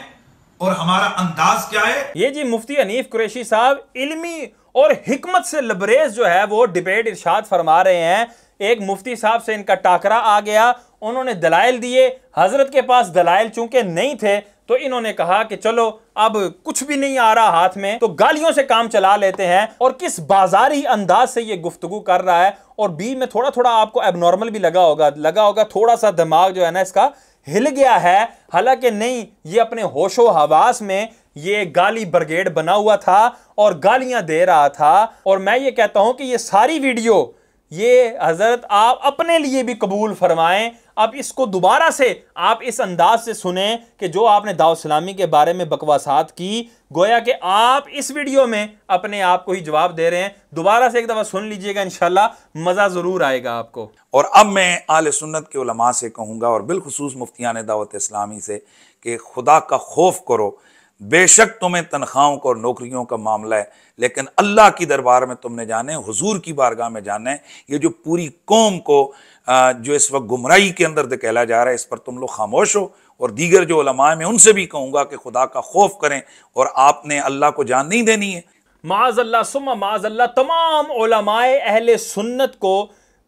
और हमारा अंदाज क्या है। ये जी मुफ्ती हनीफ कुरैशी साहब इल्मी और हिकमत से लबरेज जो है वो डिबेट इरशाद फरमा रहे हैं। एक मुफ्ती साहब से इनका टाकरा आ गया, उन्होंने दलाइल दिए, हजरत के पास दलाइल चूंकि नहीं थे तो इन्होंने कहा कि चलो अब कुछ भी नहीं आ रहा हाथ में तो गालियों से काम चला लेते हैं। और किस बाजारी अंदाज से ये गुफ्तगू कर रहा है और बीच में थोड़ा थोड़ा आपको एबनॉर्मल भी लगा होगा, थोड़ा सा दिमाग जो है ना इसका हिल गया है। हालांकि नहीं, ये अपने होशो हवास में ये गाली ब्रिगेड बना हुआ था और गालियां दे रहा था। और मैं ये कहता हूं कि ये सारी वीडियो ये हजरत आप अपने लिए भी कबूल फरमाएं। अब इसको दोबारा से आप इस अंदाज से सुने कि जो आपने दाऊद इस्लामी के बारे में बकवासात की, गोया कि आप इस वीडियो में अपने आप को ही जवाब दे रहे हैं। दोबारा से एक दफा सुन लीजिएगा, इंशाल्लाह मजा जरूर आएगा आपको। और अब मैं आले सुन्नत के उलमा से कहूँगा और बिलखुसूस मुफ्तियान दावत इस्लामी से कि खुदा का खौफ करो। बेशक तुम्हें तनख्वाहों को और नौकरियों का मामला है, लेकिन अल्लाह की दरबार में तुमने जाने, हुजूर की बारगाह में जाने। ये जो पूरी कौम को जो इस वक्त गुमराही के अंदर धकेला जा रहा है, इस पर तुम लोग खामोश हो। और दीगर जो उलमा है मैं उनसे भी कहूँगा कि खुदा का खौफ करें और आपने अल्लाह को जान नहीं देनी है। माज़अल्लाह सुम्मा माज़अल्लाह तमाम उलमाए अहले सुन्नत को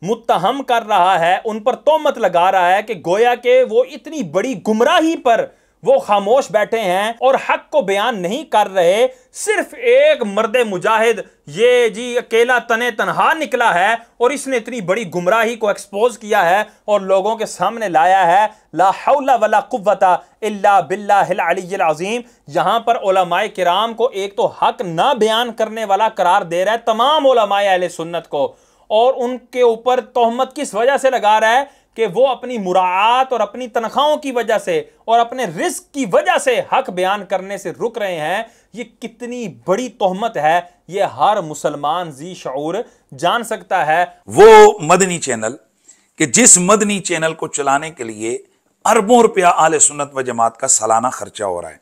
मुत्तहम कर रहा है, उन पर तोहमत लगा रहा है कि गोया के वो इतनी बड़ी गुमराही पर वो खामोश बैठे हैं और हक को बयान नहीं कर रहे। सिर्फ एक मर्द मुजाहिद ये जी अकेला तने तनहा निकला है और इसने इतनी बड़ी गुमराही को एक्सपोज किया है और लोगों के सामने लाया है। ला हौला वला कुव्वता इल्ला बिल्लाहिल अलिय्यिल अज़ीम। यहाँ पर उलमाए किराम को एक तो हक ना बयान करने वाला करार दे रहा है तमाम उलमाए अहले सुन्नत को, और उनके ऊपर तोहमत किस वजह से लगा रहा है कि वो अपनी मुराआत और अपनी तनख्वाहों की वजह से और अपने रिस्क की वजह से हक बयान करने से रुक रहे हैं। ये कितनी बड़ी तोहमत है, ये हर मुसलमान जी शऊर जान सकता है। वो मदनी चैनल कि जिस मदनी चैनल को चलाने के लिए अरबों रुपया आले सुन्नत व जमात का सालाना खर्चा हो रहा है।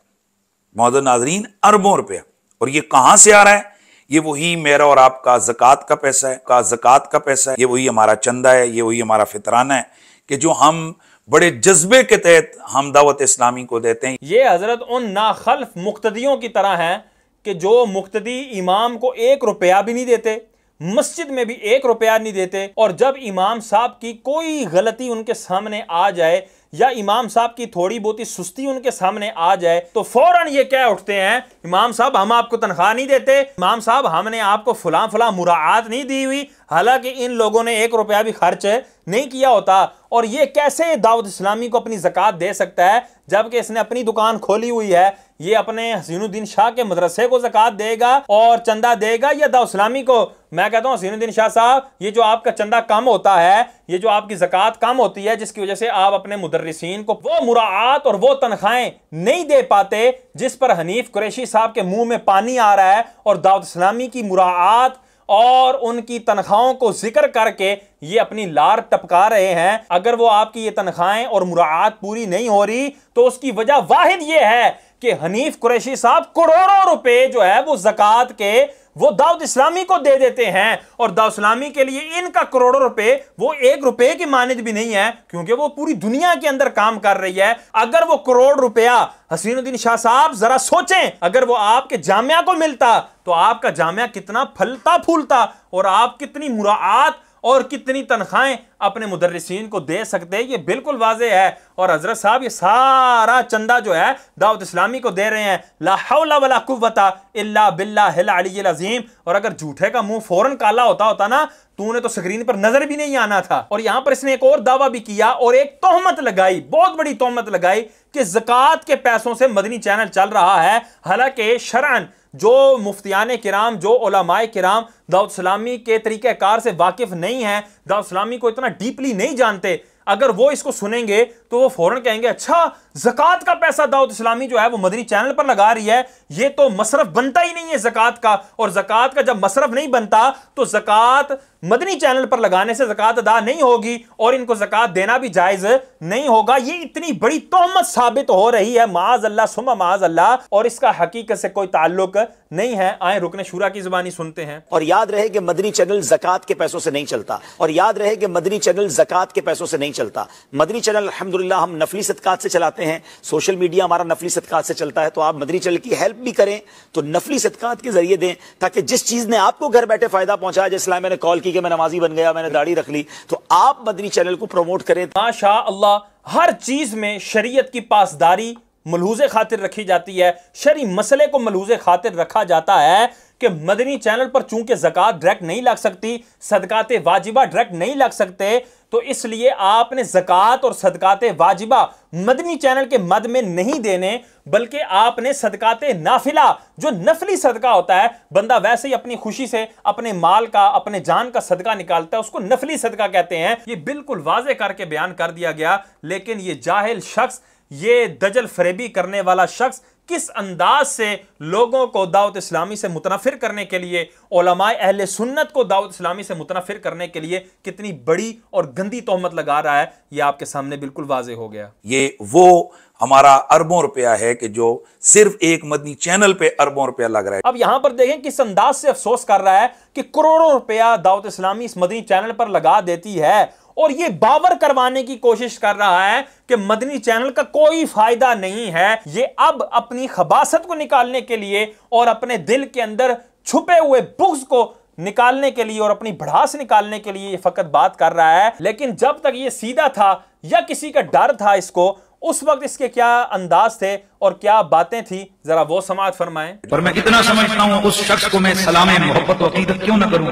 मौजूद नाजरीन, अरबों रुपया। और ये कहां से आ रहा है? ये वही मेरा और आपका ज़कात का पैसा है, ये वही हमारा चंदा है, ये वही हमारा फितराना है कि जो हम बड़े जज्बे के तहत हम दावत इस्लामी को देते हैं। ये हजरत उन नाखल्फ मुक्तदियों की तरह हैं कि जो मुक्तदी इमाम को 1 रुपया भी नहीं देते, मस्जिद में भी 1 रुपया नहीं देते, और जब इमाम साहब की कोई गलती उनके सामने आ जाए या इमाम साहब की थोड़ी बहुत ही सुस्ती उनके सामने आ जाए तो फौरन ये कह उठते हैं, इमाम साहब हम आपको तनख्वाह नहीं देते, इमाम साहब हमने आपको फलां फलां मुराआत नहीं दी हुई, हालांकि इन लोगों ने 1 रुपया भी खर्च नहीं किया होता। और ये कैसे दावत इस्लामी को अपनी ज़कात दे सकता है जबकि इसने अपनी दुकान खोली हुई है? ये अपने हसीनुद्दीन शाह के मदरसे को ज़कात देगा और चंदा देगा या दावत इस्लामी को? मैं कहता हूँ हसीनुद्दीन शाह साहब, ये जो आपका चंदा कम होता है, ये जो आपकी ज़कात कम होती है, जिसकी वजह से आप अपने मुदर्रिसीन को वो मुराआत और वो तनख्वाहें नहीं दे पाते जिस पर हनीफ कुरैशी साहब के मुंह में पानी आ रहा है, और दावत इस्लामी की मुराआत और उनकी तनख्वाहों को जिक्र करके ये अपनी लार टपका रहे हैं। अगर वो आपकी ये तनख्वाहें और मुराआत पूरी नहीं हो रही तो उसकी वजह वाहिद ये है कि हनीफ कुरैशी साहब करोड़ों रुपए जो है वो ज़कात के वो दावत इस्लामी को दे देते हैं, और दावत इस्लामी के लिए इनका करोड़ों रुपए वो 1 रुपए की मानिद भी नहीं है, क्योंकि वो पूरी दुनिया के अंदर काम कर रही है। अगर वो करोड़ रुपया हसीनुद्दीन शाह साहब जरा सोचें, अगर वो आपके जामिया को मिलता तो आपका जामिया कितना फलता फूलता और आप कितनी मुराआत और कितनी तनख्वाहें अपने मुदर्रिसीन को दे सकते हैं। ये बिल्कुल वाज़ेह है। और हजरत साहब ये सारा चंदा जो है दावत इस्लामी को दे रहे हैं, ला हौला वला कुव्वता इल्ला बिल्लाहिल अलीय्यिल अज़ीम। और अगर झूठे का मुंह फौरन काला होता ना, तूने तो स्क्रीन पर नजर भी नहीं आना था। और यहां पर इसने एक और दावा भी किया और एक तोहमत लगाई, बहुत बड़ी तोहमत लगाई कि ज़कात के पैसों से मदनी चैनल चल रहा है। हालांकि शरअन जो मुफ्तियान किराम, जो उलमाए किराम दावत इस्लामी के तरीक़ेकार से वाकिफ नहीं है, दावत इस्लामी को इतना डीपली नहीं जानते, अगर वो इसको सुनेंगे तो वो फौरन कहेंगे, अच्छा ज़कात का पैसा दावत इस्लामी जो है वो मदनी चैनल पर लगा रही है, ये तो मसरफ बनता ही नहीं है ज़कात का। और ज़कात का जब मसरफ नहीं बनता तो ज़कात मदनी चैनल पर लगाने से ज़कात अदा नहीं होगी और इनको ज़कात देना भी जायज़ नहीं होगा। ये इतनी बड़ी तोहमत साबित हो रही है, माज़ अल्लाह सुम्मा माज़ अल्लाह, और इसका हकीकत से कोई ताल्लुक नहीं है। आए रुकने शूरा की ज़बानी सुनते हैं। और याद रहे कि मदनी चैनल ज़कात के पैसों से नहीं चलता, और याद रहे कि मदनी चैनल ज़कात के पैसों से नहीं चलता। मदनी चैनल अल्हम्दुलिल्लाह हम नफली सदकात से चलाते हैं, सोशल मीडिया हमारा नफली सदकात से चलता है, तो आप मदनी चैनल की हेल्प भी करें तो नफली सदकात के जरिए दें, ताकि जिस चीज ने आपको घर बैठे फायदा पहुंचाया, जैसे मैंने कॉल की कि मैं नमाजी बन गया, मैंने दाढ़ी रख ली, तो आप मदनी चैनल को प्रमोट करें। माशा अल्लाह, हर चीज में शरीयत की पासदारी मलहूज़े खातिर रखी जाती है, शरी मसले को मलहूज़े खातिर रखा जाता है कि मदनी चैनल पर चूंकि ज़कात डायरेक्ट नहीं लग सकती, सदकात वाजिबा डायरेक्ट नहीं लग सकते, तो इसलिए आपने ज़कात और सदकात वाजिबा मदनी चैनल के मद में नहीं देने, बल्कि आपने सदकात नाफिला, जो नफली सदका होता है, बंदा वैसे ही अपनी खुशी से अपने माल का, अपने जान का सदका निकालता है, उसको नफली सदका कहते हैं। ये बिल्कुल वाज़े करके बयान कर दिया गया। लेकिन ये जाहिल शख्स, ये दजल फरेबी करने वाला शख्स किस अंदाज से लोगों को दावत इस्लामी से मुतनफिर करने के लिए, उलमाए अहले सुन्नत को दावत इस्लामी से मुतनफिर करने के लिए कितनी बड़ी और गंदी तोहमत लगा रहा है, ये आपके सामने बिल्कुल वाज़े हो गया। ये वो हमारा अरबों रुपया है कि जो सिर्फ एक मदनी चैनल पे अरबों रुपया लग रहा है। अब यहां पर देखें किस अंदाज से अफसोस कर रहा है कि करोड़ों रुपया दावत इस्लामी इस मदनी चैनल पर लगा देती है, और ये बावर करवाने की कोशिश कर रहा है कि मदनी चैनल का कोई फायदा नहीं है। ये अब अपनी खबासत को निकालने के लिए और अपने दिल के अंदर छुपे हुए बुग़्ज़ को निकालने के लिए और अपनी भड़ास निकालने के लिए ये फकत बात कर रहा है। लेकिन जब तक ये सीधा था या किसी का डर था इसको, उस वक्त इसके क्या अंदाज थे और क्या बातें थी, जरा वो समाअत फरमाएं। पर मैं इतना समझता हूं, उस शख्स को मैं सलाम मोहब्बत और अकीदत क्यों ना करूं।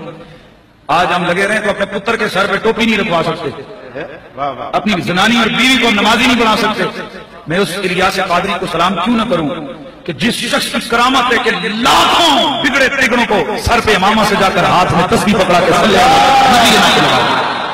आज हम लगे रहे तो अपने पुत्र के सर पे टोपी नहीं रखवा सकते, अपनी जनानी और बीवी को नमाजी नहीं बना सकते। मैं उस इलियास कादरी को सलाम क्यों ना करूं कि जिस शख्स की करामत है कि लाखों बिगड़े तिगड़ों को सर पे इमामा से जाकर हाथ में तस्बीह पकड़ा के,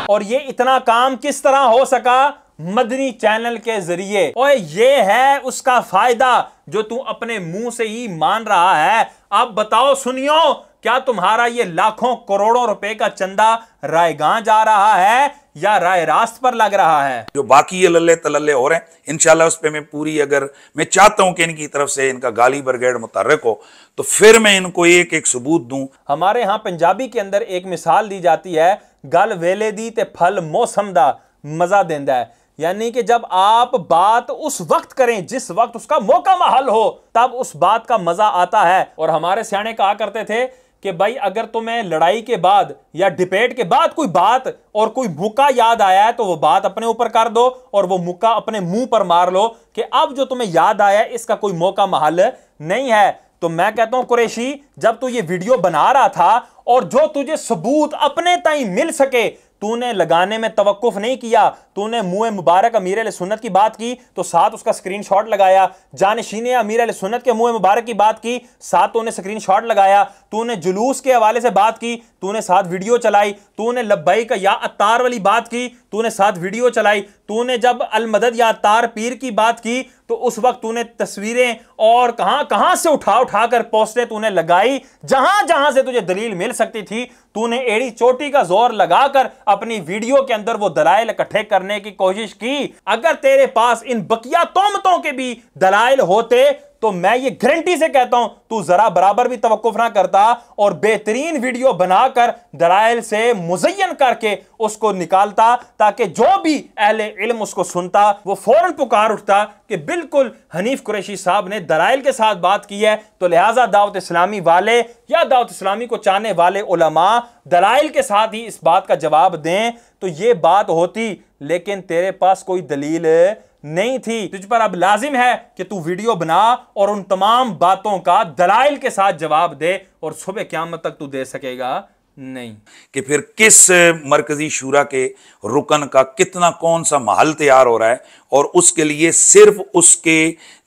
और ये इतना काम किस तरह हो सका? मदनी चैनल के जरिए। और ये है उसका फायदा जो तू अपने मुंह से ही मान रहा है। अब बताओ सुनियो, क्या तुम्हारा ये लाखों करोड़ों रुपए का चंदा रायगां जा रहा है या राय रास्त पर लग रहा है। जो बाकी ये लल्ले तलल्ले हो रहे हैं, इंशाल्लाह उस पर मैं पूरी, अगर मैं चाहता हूं कि इनकी तरफ से इनका गाली ब्रिगेड मुतहर्रिक हो तो फिर मैं इनको एक एक सबूत दूं। हमारे यहाँ पंजाबी के अंदर एक मिसाल दी जाती है, गल वेले दी ते फल मौसम दा मजा देंदा है, यानी कि जब आप बात उस वक्त करें जिस वक्त उसका मौका महल हो, तब उस बात का मजा आता है। और हमारे सियाने कहा करते थे कि भाई अगर तुम्हें लड़ाई के बाद या डिबेट के बाद कोई बात और कोई मुक्का याद आया है तो वो बात अपने ऊपर कर दो और वो मुक्का अपने मुंह पर मार लो कि अब जो तुम्हें याद आया इसका कोई मौका महल नहीं है। तो मैं कहता हूं कुरैशी, जब तू ये वीडियो बना रहा था और जो तुझे सबूत अपने ताई मिल सके तूने लगाने में तवक्कुफ नहीं किया, तूने मुंह मुबारक अमीर अहले सुन्नत की बात की तो साथ उसका स्क्रीनशॉट लगाया, जानशीने अमीर अहले सुन्नत के मुंह मुबारक की बात की साथ तूने स्क्रीनशॉट लगाया, तूने जुलूस के हवाले से बात की तूने साथ वीडियो चलाई, तूने लब्बैक या अत्तार वाली बात की तूने साथ वीडियो चलाई, तूने जब अल मदद या अत्तार पीर की बात की तो उस वक्त तूने तस्वीरें और कहां से उठा कर पोस्टें तूने लगाई, जहां जहां से तुझे दलील मिल सकती थी तूने एड़ी चोटी का जोर लगाकर अपनी वीडियो के अंदर वो दलाइल इकट्ठे करने की कोशिश की। अगर तेरे पास इन बकिया तोहमतों के भी दलाइल होते तो मैं ये गारंटी से कहता हूं तू जरा बराबर भी तवक्कुफ ना करता और बेहतरीन वीडियो बनाकर दलाइल से मुज़य्यन करके उसको निकालता, ताकि जो भी अहले इल्म उसको सुनता वो फौरन पुकार उठता कि बिल्कुल हनीफ कुरैशी साहब ने दलाइल के साथ बात की है, तो लिहाजा दावत इस्लामी वाले या दावत इस्लामी को चाहने वाले उलमा दलाइल के साथ ही इस बात का जवाब दें तो ये बात होती। लेकिन तेरे पास कोई दलील नहीं थी, तुझ पर अब लाजिम है कि तू वीडियो बना और उन तमाम बातों का दलाइल के साथ जवाब दे, और सुबह क़यामत तक तू दे सकेगा नहीं। कि फिर किस मरकजी शूरा के रुकन का कितना कौन सा महल तैयार हो रहा है और उसके लिए सिर्फ उसके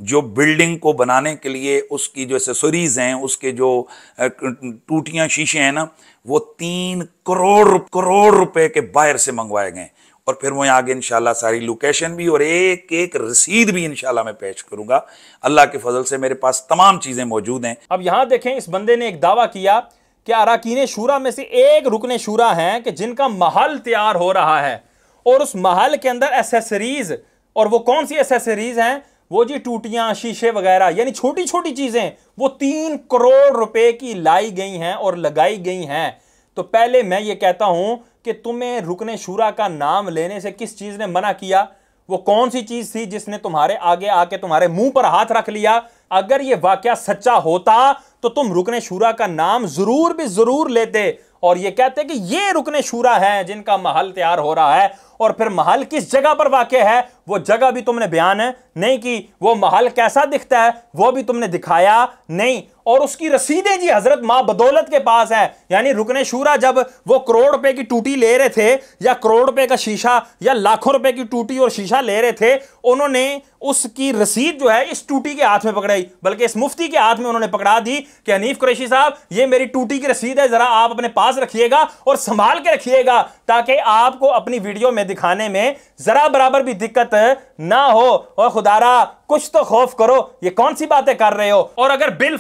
जो बिल्डिंग को बनाने के लिए उसकी जो एक्सेसरीज हैं, उसके जो टूटियां शीशे हैं ना, वो 3 करोड़ रुपए के बाहर से मंगवाए गए। और फिर मैं आगे इंशाल्लाह सारी लोकेशन भी और एक एक रसीद भी इंशाल्लाह मैं पेश करूंगा। अल्लाह के फजल से मेरे पास तमाम चीजें मौजूद हैं। अब यहां देखें, इस बंदे ने एक दावा किया कि अराकीन शूरा में से एक रुकने शूरा हैं कि जिनका महल तैयार हो रहा है और उस महल के अंदर एसेसरीज, और वो कौन सी एसेसरीज हैं, वो जी टूटियां शीशे वगैरह यानी छोटी छोटी चीजें, वो 3 करोड़ रुपए की लाई गई हैं और लगाई गई हैं। तो पहले मैं ये कहता हूं कि तुम्हें रुकने शूरा का नाम लेने से किस चीज ने मना किया? वो कौन सी चीज थी जिसने तुम्हारे आगे आके तुम्हारे मुंह पर हाथ रख लिया? अगर ये वाकया सच्चा होता तो तुम रुकने शूरा का नाम जरूर लेते और ये कहते कि ये रुकने शूरा है जिनका महल तैयार हो रहा है। और फिर महल किस जगह पर वाक़ है वो जगह भी तुमने बयान नहीं की, वो महल कैसा दिखता है वो भी तुमने दिखाया नहीं, और उसकी रसीदें जी हजरत मां बदौलत के पास है। यानी रुकने शूरा जब वो करोड़ रुपए की टूटी ले रहे थे या करोड़ रुपए का शीशा या लाखों रुपए की टूटी और शीशा ले रहे थे, उन्होंने उसकी रसीद जो है इस टूटी के हाथ में पकड़ाई, बल्कि इस मुफ्ती के हाथ में उन्होंने पकड़ा दी कि हनीफ कुरैशी साहब ये मेरी टूटी की रसीद है, जरा आप अपने पास रखिएगा और संभाल के रखिएगा ताकि आपको अपनी वीडियो में दिखाने में जरा बराबर भी दिक्कत ना हो। और खुदारा कुछ तो खौफ करो, ये कौन सी बातें कर रहे हो? और अगर बिल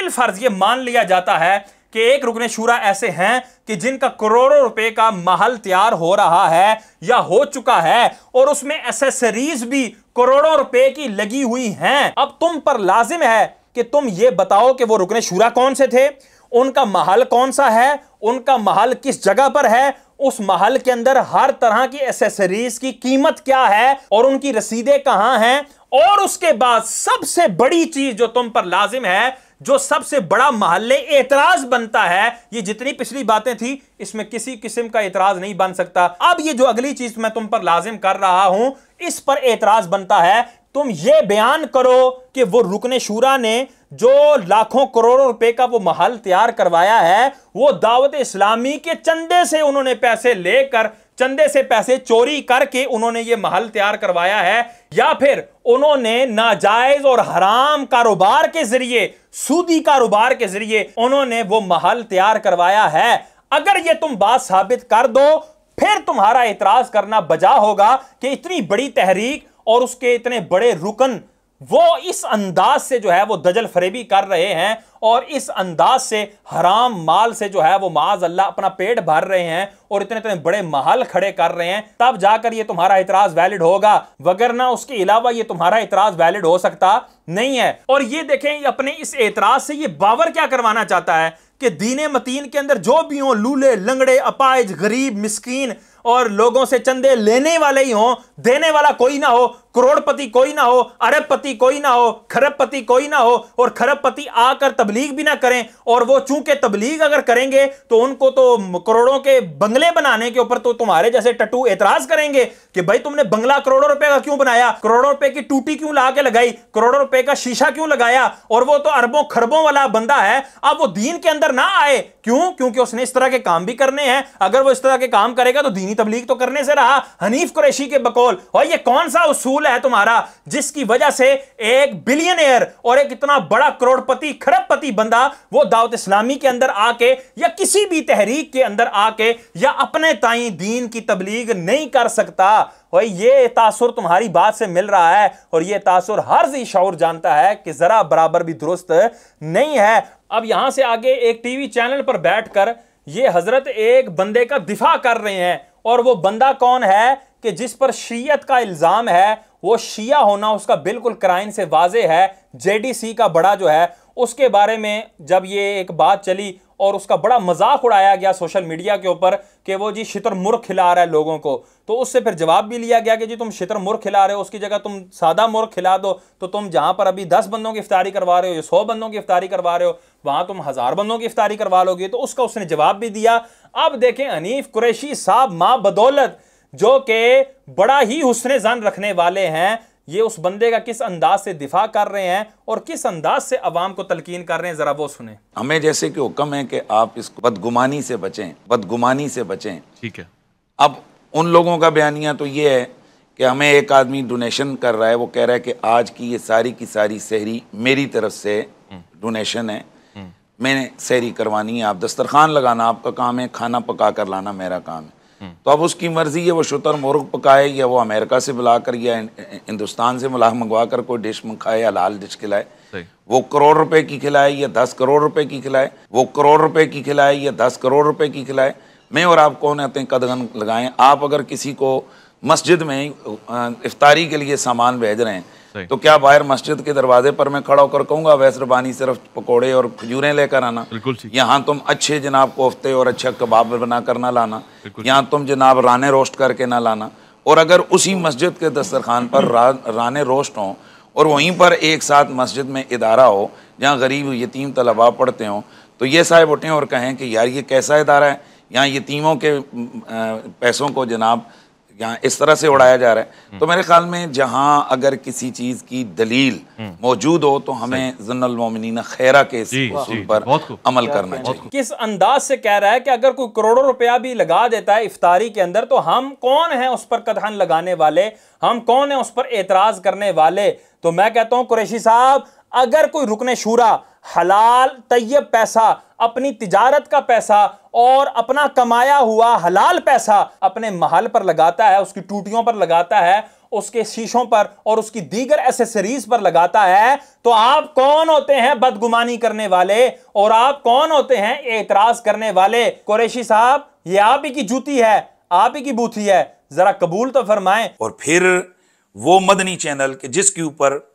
फर्ज ये मान लिया जाता है कि एक रुकने शूरा ऐसे हैं कि जिनका करोड़ों रुपए का महल तैयार हो रहा है या हो चुका है और उसमें एसेसरीज भी करोड़ों रुपए की लगी हुई हैं, अब तुम पर लाजिम है कि तुम ये बताओ कि वो रुकने शूरा कौन से थे, उनका महल कौन सा है, उनका महल किस जगह पर है, उस महल के अंदर हर तरह की एसेसरीज की कीमत क्या है और उनकी रसीदें कहां हैं। और उसके बाद सबसे बड़ी चीज जो तुम पर लाजिम है, जो सबसे बड़ा महल्ले एतराज बनता है, ये जितनी पिछली बातें थी इसमें किसी किस्म का एतराज नहीं बन सकता। अब ये जो अगली चीज मैं तुम पर लाजिम कर रहा हूं इस पर एतराज बनता है, तुम ये बयान करो कि वो रुकने शूरा ने जो लाखों करोड़ों रुपए का वो महल तैयार करवाया है वो दावत इस्लामी के चंदे से उन्होंने पैसे लेकर, चंदे से पैसे चोरी करके उन्होंने ये महल तैयार करवाया है, या फिर उन्होंने नाजायज और हराम कारोबार के जरिए, सूदी कारोबार के जरिए उन्होंने वो महल तैयार करवाया है। अगर ये तुम बात साबित कर दो फिर तुम्हारा इतराज करना बजा होगा कि इतनी बड़ी तहरीक और उसके इतने बड़े रुकन वो इस अंदाज से जो है वो दजल फरेबी कर रहे हैं और इस अंदाज से हराम माल से जो है वो माज अल्लाह अपना पेट भर रहे हैं और इतने इतने बड़े महल खड़े कर रहे हैं, तब जाकर ये तुम्हारा इतराज वैलिड होगा, वगरना उसके अलावा ये तुम्हारा इतराज वैलिड हो सकता नहीं है। और ये देखें अपने इस एतराज से ये बावर क्या करवाना चाहता है कि दीने मतीन के अंदर जो भी हो, लूले लंगड़े अपाहिज गरीब मिस्कीन और लोगों से चंदे लेने वाले ही हों, देने वाला कोई ना हो, करोड़पति कोई ना हो, अरबपति कोई ना हो, खरबपति कोई ना हो, और खरबपति आकर तबलीग भी ना करें, और वो चूंकि तबलीग अगर करेंगे तो उनको तो करोड़ों के बंगले बनाने के ऊपर तो तुम्हारे जैसे टट्टू एतराज करेंगे कि भाई तुमने बंगला करोड़ों रुपए का क्यों बनाया, करोड़ों रुपए की टूटी क्यों ला के लगाई, करोड़ों रुपए का शीशा क्यों लगाया, और वो तो अरबों खरबों वाला बंदा है, अब वो दीन के अंदर ना आए। क्यों? क्योंकि उसने इस तरह के काम भी करने हैं। अगर वो इस तरह के काम करेगा तो दीनी तबलीग तो करने से रहा। हनीफ कुरैशी के बकौल, और ये कौन सा उसूल है तुम्हारा जिसकी वजह से एक बिलियनियर और एक इतना बड़ा करोड़पति खरबपति बंदा वो दावत इस्लामी के अंदर आके या किसी भी तहरीक के अंदर आके या अपने ताई दीन की तबलीग नहीं कर सकता? भाई ये तासुर तुम्हारी बात से मिल रहा है और ये तासुर हर ज़ी शऊर जानता है कि जरा बराबर भी दुरुस्त नहीं है। अब यहां से आगे एक टीवी चैनल पर बैठकर ये हजरत एक बंदे का दिफा कर रहे हैं, और वो बंदा कौन है कि जिस पर शीयत का इल्जाम है, वो शिया होना उसका बिल्कुल क्राइन से वाजे है। जेडीसी का बड़ा जो है उसके बारे में जब ये एक बात चली और उसका बड़ा मजाक उड़ाया गया सोशल मीडिया के ऊपर कि वो जी शितर मुर्ग खिला रहा है लोगों को, तो उससे फिर जवाब भी लिया गया कि जी तुम शितर मुर्ग खिला रहे हो, उसकी जगह तुम सादा मुर्ग खिला दो, तो तुम जहां पर अभी 10 बंदों की इफ्तारी करवा रहे हो या 100 बंदों की इफ्तारी करवा रहे हो, वहां तुम 1000 बंदों की इफ्तारी करवा लोगे। तो उसका उसने जवाब भी दिया। अब देखें हनीफ कुरैशी साहब मां बदौलत जो कि बड़ा ही हुस्ने जन रखने वाले हैं, ये उस बंदे का किस अंदाज से दिफा कर रहे हैं और किस अंदाज से अवाम को तलकीन कर रहे हैं, जरा वो सुने। हमें जैसे कि हुक्म है कि आप इसको बदगुमानी से बचें, बदगुमानी से बचें। ठीक है। अब उन लोगों का बयानिया तो ये है कि हमें एक आदमी डोनेशन कर रहा है, वो कह रहा है कि आज की ये सारी की सारी सहरी मेरी तरफ से डोनेशन है, मैंने सहरी करवानी है, आप दस्तरखान लगाना आपका काम है, खाना पका कर लाना मेरा काम है। तो अब उसकी मर्जी है वो शुतर मुर्ग पकाए या वो अमेरिका से बुलाकर या हिंदुस्तान से मंगवा कर कोई डिश खाए, हलाल डिश खिलाए, वो करोड़ रुपए की खिलाए या 10 करोड़ रुपए की खिलाए, वो करोड़ रुपए की खिलाए या 10 करोड़ रुपए की खिलाए। मैं और आप कौन होते हैं कदम लगाएं? आप अगर किसी को मस्जिद में इफ्तारी के लिए सामान भेज रहे हैं तो क्या बाहर मस्जिद के दरवाजे पर मैं खड़ा होकर कहूँगा वैस रबानी सिर्फ पकोड़े और खजूरें लेकर आना, यहाँ तुम अच्छे जनाब कोफ्ते और अच्छा कबाब बना कर ना लाना, यहाँ तुम जनाब राने रोस्ट करके ना लाना। और अगर उसी मस्जिद के दस्तरखान पर राने रोस्ट हों और वहीं पर एक साथ मस्जिद में इदारा हो जहाँ गरीब यतीम तलबा पढ़ते हों, तो ये साहब उठें और कहें कि यार ये कैसा इदारा है, यहाँ यतीमों के पैसों को जनाब यहाँ इस तरह से उड़ाया जा रहा है। तो मेरे ख्याल में जहाँ अगर किसी चीज़ की दलील मौजूद हो तो हमें ज़न्नुल मोमिनीन खैरा के उसूल पर अमल करना चाहिए। किस अंदाज से कह रहा है कि अगर कोई करोड़ों रुपया भी लगा देता है इफ्तारी के अंदर तो हम कौन हैं उस पर कदहन लगाने वाले, हम कौन हैं उस पर एतराज़ करने वाले। तो मैं कहता हूँ कुरैशी साहब, अगर कोई रुकने शूरा हलाल तैयब पैसा, अपनी तिजारत का पैसा और अपना कमाया हुआ हलाल पैसा अपने महल पर लगाता है, उसकी टूटियों पर लगाता है, उसके शीशों पर और उसकी दीगर एसेसरीज पर लगाता है, तो आप कौन होते हैं बदगुमानी करने वाले और आप कौन होते हैं एतराज करने वाले? कुरैशी साहब, ये आप ही की जूती है, आप ही की बूथी है, जरा कबूल तो फरमाएं। और फिर वो मदनी चैनल के जिसके ऊपर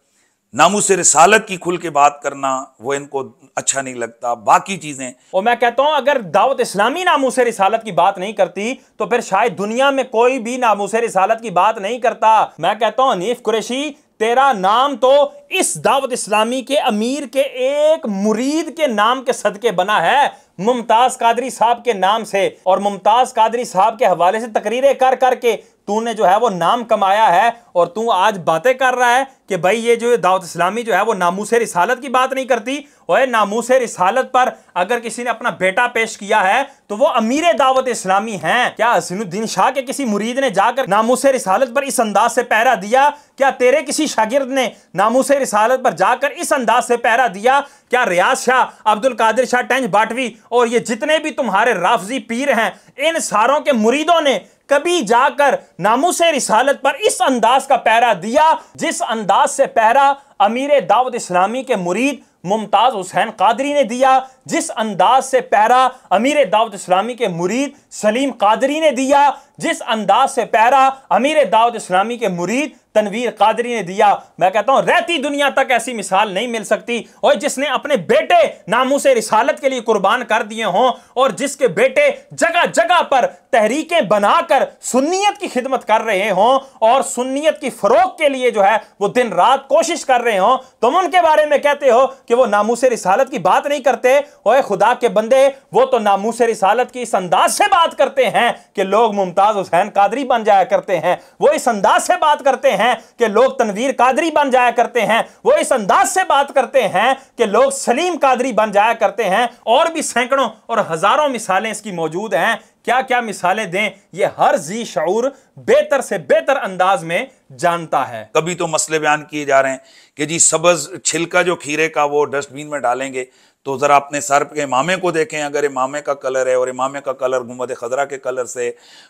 नामूस रिसालत की खुल के बात करना वो इनको अच्छा नहीं लगता, बाकी चीजें। और मैं कहता हूं अगर दावत इस्लामी नामूस रिसालत की बात नहीं करती तो फिर शायद दुनिया में कोई भी नामूस रिसालत की बात नहीं करता। मैं कहता हूं हनीफ कुरैशी, तेरा नाम तो इस दावत इस्लामी के अमीर के एक मुरीद के नाम के सदके बना है, मुमताज कादरी साहब के नाम से, और मुमताज कादरी साहब के हवाले से तकरीरें कर करके तूने जो है वो नाम कमाया है। और तू आज बातें कर रहा है कि भाई ये जो दावत इस्लामी जो है वो नामूस रिसालत की बात नहीं करती। और नामूस रिसालत पर अगर किसी ने अपना बेटा पेश किया है तो वो अमीर दावत इस्लामी हैं। क्या हसीनुद्दीन शाह के किसी मुरीद ने जाकर नामूस रिसालत पर इस अंदाज से पहरा दिया? क्या तेरे किसी शागिर्द ने नामूस रिसालत पर जाकर इस अंदाज से पहरा दिया क्या रियाज शाह, अब्दुल कादिर शाह टेंज बाटवी और ये जितने भी तुम्हारे राफजी पीर हैं, इन सारों के मुरीदों ने कभी जाकर नामूसे रिसालत पर इस अंदाज का पहरा दिया जिस अंदाज से पहरा अमीर दावत इस्लामी के मुरीद मुमताज हुसैन कादरी ने दिया, जिस अंदाज से पहरा अमीर दावत इस्लामी के मुरीद सलीम कादरी ने दिया, जिस अंदाज से पहरा अमीर दावत इस्लामी के मुरीद तनवीर कादरी ने दिया। मैं कहता हूं रहती दुनिया तक ऐसी मिसाल नहीं मिल सकती, और जिसने अपने बेटे नामूसे रिसालत के लिए कुर्बान कर दिए हों और जिसके बेटे जगह जगह पर तहरीकें बनाकर सुन्नियत की खिदमत कर रहे हों और सुन्नियत की फरोग के लिए जो है वो दिन रात कोशिश कर रहे हों, तुम उनके बारे में कहते हो कि वो नामूसे रिसालत की बात नहीं करते। ओए खुदा के बंदे, वो तो नामूसे रिसालत की इस अंदाज से बात करते हैं कि लोग मुमताज हुसैन कादरी बन जाया करते हैं, वो इस अंदाज से बात करते हैं कि लोग तनवीर कादरी बन जाया करते हैं, वो इस अंदाज से बात करते हैं कि लोग सलीम कादरी बन जाया करते हैं, और भी सैकड़ों और हजारों मिसालें इसकी मौजूद हैं। क्या क्या मिसालें दें, ये हर जी शऊर बेहतर से बेहतर अंदाज में जानता है। कभी तो मसले बयान किए जा रहे हैं कि जी सब्ज छिलका जो खीरे का वो डस्टबिन में डालेंगे, तो जरा अपने सर के इमामे को देखें, अगर इमामे का कलर है और इमामे का कलर गुंबद खदरा के कलर से,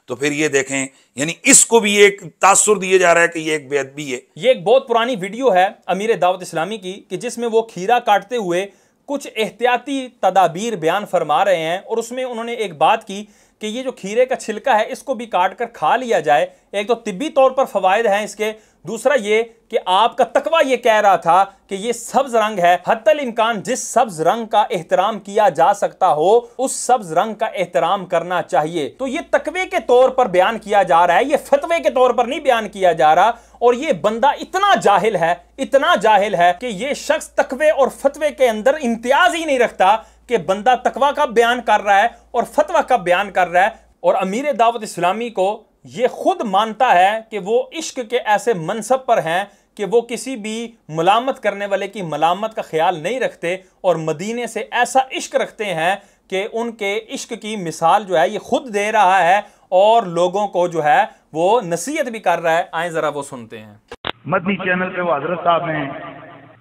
तो फिर ये देखें, यानी इसको भी एक तासुर दिया जा रहा है कि ये एक बेअदबी है। ये एक बहुत पुरानी वीडियो है अमीर दावत इस्लामी की कि जिसमें वो खीरा काटते हुए कुछ एहतियाती तदाबीर बयान फरमा रहे हैं, और उसमें उन्होंने एक बात की कि ये जो खीरे का छिलका है इसको भी काट कर खा लिया जाए। एक तो तिब्बी तौर पर फवायद हैं इसके, दूसरा ये कि आपका तकवा ये कह रहा था कि ये सब्ज रंग है, हत्तल इम्कान जिस सब्ज रंग का एहतराम किया जा सकता हो उस सब्ज रंग का एहतराम करना चाहिए। तो ये तकवे के तौर पर बयान किया जा रहा है, ये फतवे के तौर पर नहीं बयान किया जा रहा। और ये बंदा इतना जाहिल है, इतना जाहिल है कि ये शख्स तकवे और फतवे के अंदर इम्तियाज ही नहीं रखता कि बंदा तकवा का बयान कर रहा है और फतवा का बयान कर रहा है। और अमीर दावत इस्लामी को ये खुद मानता है कि वो इश्क के ऐसे मनसब पर हैं कि वो किसी भी मुलामत करने वाले की मलामत का ख्याल नहीं रखते, और मदीने से ऐसा इश्क रखते हैं कि उनके इश्क की मिसाल जो है ये खुद दे रहा है और लोगों को जो है वो नसीहत भी कर रहा है। आए जरा वो सुनते हैं। मदनी चैनल पे वो हजरत साहब हैं,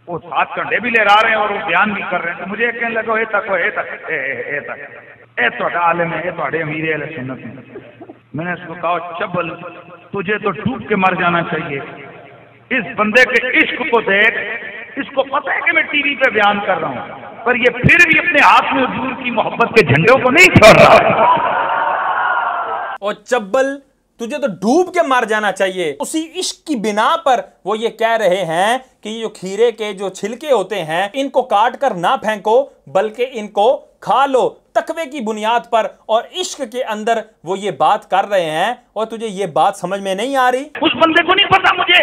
वो 7 घंटे भी लहरा रहे हैं और वो बयान भी कर रहे हैं, तो मुझे कहने लगा आलिम है, थोड़े अमीर अहले सुन्नत हैं। मैंने उसको कहा चबल, तुझे तो डूब के मर जाना चाहिए। इस बंदे के इश्क को देख, इसको पता है कि मैं टीवी पे बयान कर रहा हूँ, पर ये फिर भी अपने हाथ में हुजूर की मोहब्बत के झंडों को नहीं छोड़ रहा। और चब्बल, तुझे तो डूब के मर जाना चाहिए। उसी इश्क की बिना पर वो ये कह रहे हैं कि ये जो खीरे के जो छिलके होते हैं इनको काट कर ना फेंको, बल्कि इनको खा लो तकवे की बुनियाद पर, और इश्क के अंदर वो ये बात कर रहे हैं। और तुझे ये बात समझ में नहीं आ रही? उस बंदे को नहीं पता, मुझे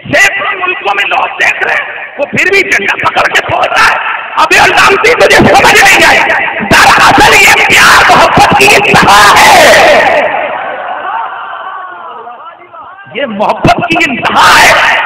सैकड़ों मुल्कों में लोग देख रहे हैं, वो फिर भी झंडा पकड़ के खोल रहा है। अबे अल्लाह तुझे समझ नहीं आई, दरअसल ये प्यार मोहब्बत की इंतहा है, ये मोहब्बत की इंतहा है।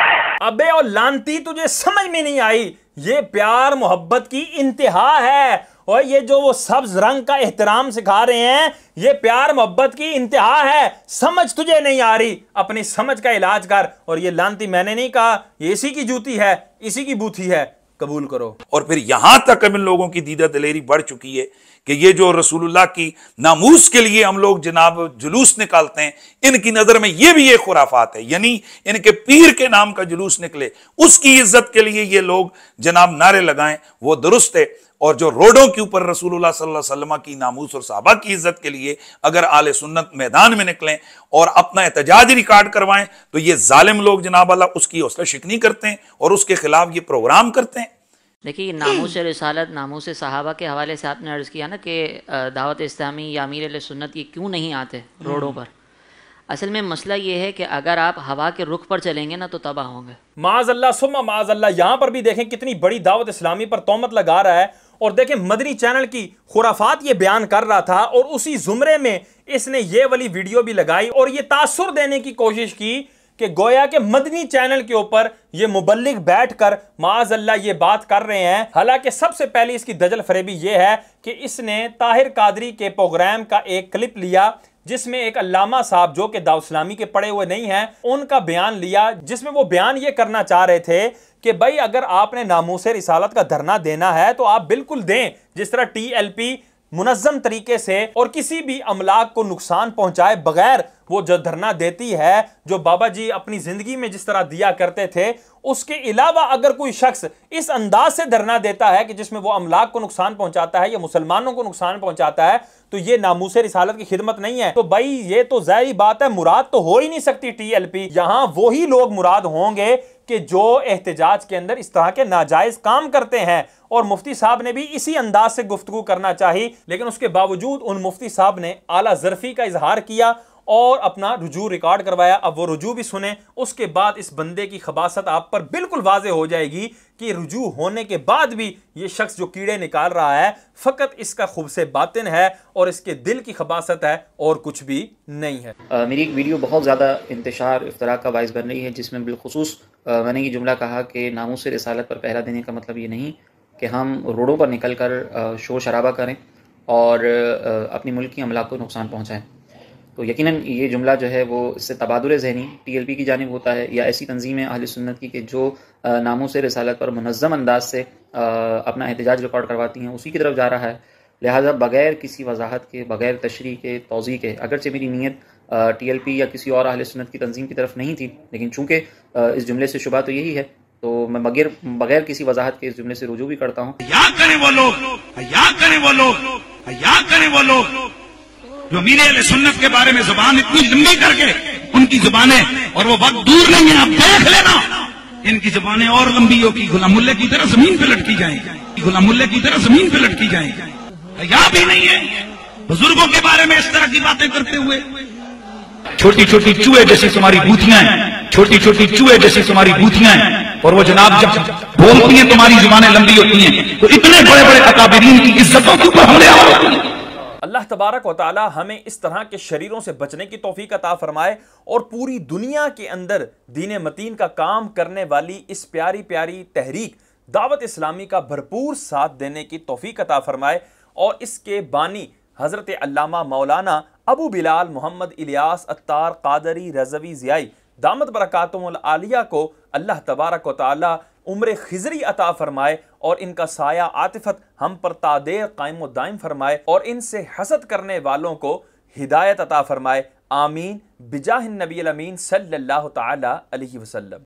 अबे और लानती तुझे समझ में नहीं आई, ये प्यार मोहब्बत की इंतहा है। और ये जो वो सब्ज रंग का एहतराम सिखा रहे हैं ये प्यार मोहब्बत की इंतहा है। समझ तुझे नहीं आ रही, अपनी समझ का इलाज कर। और ये लानती मैंने नहीं कहा, ये इसी की जूती है, इसी की बूथी है, कबूल करो। और फिर यहां तक इन लोगों की दीदा दिलेरी बढ़ चुकी है कि ये जो रसूलुल्लाह की नामूस के लिए हम लोग जनाब जुलूस निकालते हैं, इनकी नजर में ये भी एक खुराफात है, यानी इनके पीर के नाम का जुलूस निकले, उसकी इज्जत के लिए ये लोग जनाब नारे लगाएं, वो दुरुस्त है। और जो रोडों के ऊपर रसूलुल्लाह सल्लल्लाहु अलैहि वसल्लम की नामूस और सहाबा की इज्जत के लिए अगर आले सुन्नत मैदान में निकलें और अपना एहतजाज रिकॉर्ड करवाएं, तो ये जालिम लोग जनाब अल्लाह उसकी हौसला शिकनी करते हैं और उसके खिलाफ ये प्रोग्राम करते हैं। देखिए, नामूस रिसालत, नामूस सहाबा के हवाले से आपने अर्ज़ किया ना कि दावत इस्लामी या अमीर अहले सुन्नत ये क्यों नहीं आते रोडों पर। असल में मसला ये है कि अगर आप हवा के रुख पर चलेंगे ना तो तबाह होंगे। माज़अल्लाह सुम्मा माज़अल्लाह। यहाँ पर भी देखें कितनी बड़ी दावत इस्लामी पर तोहमत लगा रहा है। और देखें मदनी चैनल की खुराफात ये बयान कर रहा था और उसी जुमरे में इसने ये वाली वीडियो भी लगाई और ये तासुर देने की कोशिश की कि गोया के मदनी चैनल के ऊपर ये मुबल्लिग बैठकर माज़अल्लाह ये बात कर रहे हैं। हालांकि सबसे पहले इसकी दजल फरेबी ये है कि इसने ताहिर कादरी के प्रोग्राम का एक क्लिप लिया जिसमें एक अल्लामा साहब जो कि दावत इस्लामी के पढ़े हुए नहीं हैं, उनका बयान लिया, जिसमें वो बयान ये करना चाह रहे थे कि भाई अगर आपने नामूस रिसालत का धरना देना है तो आप बिल्कुल दें, जिस तरह TLP मुनज़्ज़म तरीके से और किसी भी अमलाक को नुकसान पहुंचाए बगैर वो जो धरना देती है, जो बाबा जी अपनी जिंदगी में जिस तरह दिया करते थे, उसके अलावा अगर कोई शख्स इस अंदाज से धरना देता है कि जिसमें वो अमलाक को नुकसान पहुंचाता है या मुसलमानों को नुकसान पहुंचाता है, तो ये नामूस रिसालत की खिदमत नहीं है। तो भाई ये तो ज़ाहिर बात है, मुराद तो हो ही नहीं सकती TLP। यहां वही लोग मुराद होंगे कि जो एहतजाज के अंदर इस तरह के नाजायज काम करते हैं, और मुफ्ती साहब ने भी इसी अंदाज से गुफ्तगू करना चाहिए, लेकिन उसके बावजूद उन मुफ्ती साहब ने आला ज़र्फी का इजहार किया और अपना रुजू रिकॉर्ड करवाया। अब वो रुजू भी सुने, उसके बाद इस बंदे की खबासत आप पर बिल्कुल वाज़े हो जाएगी कि रुजू होने के बाद भी ये शख्स जो कीड़े निकाल रहा है फ़कत इसका खुबसे बातिन है और इसके दिल की खबासत है और कुछ भी नहीं है। मेरी एक वीडियो बहुत ज़्यादा इंतशार इफ्तरा का बाइस बन रही है, जिसमें बिलखुसूस मैंने ये जुमला कहा कि नामूस रिसालत पर पहरा देने का मतलब ये नहीं कि हम रोडों पर निकल कर शोर शराबा करें और अपनी मुल्क की अमलाक को नुकसान पहुँचाएँ। तो यकीनन ये जुमला जो है वो इससे तबादुल ज़हनी TLP की जानिब होता है, या ऐसी तंजीमें अहले सुन्नत की कि जो नामूस रिसालत पर मुनज़्ज़म अंदाज से अपना एहतजाज रिकॉर्ड करवाती हैं, उसी की तरफ जा रहा है। लिहाजा बग़ैर किसी वजाहत के, बग़ैर तशरीह के, तौज़ीह के, अगरचे मेरी नीयत TLP या किसी और अहले सुन्नत की तंजीम की तरफ नहीं थी, लेकिन चूँकि इस जुमले से शुबा तो यही है, तो मैं बग़ैर किसी वजाहत के इस जुमले से रुजू भी करता हूँ। या करें वो लोग, या करें वो लोग, या करें वो लोग जो अमीर अहले सुन्नत के बारे में जुबान इतनी लंबी करके, उनकी जुबानें, और वो वक्त दूर नहीं है, आप देख लेना, इनकी जुबानें और लंबी होगी, गुलाम मुल्ले की तरह जमीन पे लटकी जाएंगी, गुलाम मुल्ले की तरह जमीन पे लटकी जाएंगी। या भी नहीं है बुजुर्गों के बारे में इस तरह की बातें करते हुए। छोटी छोटी चूहे जैसी तुम्हारी बूथियां हैं, छोटी छोटी चूहे जैसी तुम्हारी बूथियां हैं, और वो जनाब जब बोलती हैं तुम्हारी जुबानें लंबी होती हैं, तो इतने बड़े बड़े अकाबिरीन की इज्जतों के ऊपर हमले होते हैं। अल्लाह तबारक व तआला हमें इस तरह के शरीरों से बचने की तौफीक अता फरमाए और पूरी दुनिया के अंदर दीन मतीन का काम करने वाली इस प्यारी प्यारी तहरीक दावत इस्लामी का भरपूर साथ देने की तौफीक अता फरमाए, और इसके बानी हज़रत अल्लामा मौलाना अबू बिलाल मोहम्मद इलियास अत्तार कादरी रज़वी ज़ियाई दामत बरकातुहुल आलिया को अल्लाह तबारक व तआला उम्र खिजरी अता फरमाए और इनका साया आतिफत हम पर तादेर कायम व दाइम फरमाए और इनसे हसद करने वालों को हिदायत अता फरमाए। आमीन बिजाहिन नबी अमीन सल्लल्लाहु तआला अलैहि वसल्लम।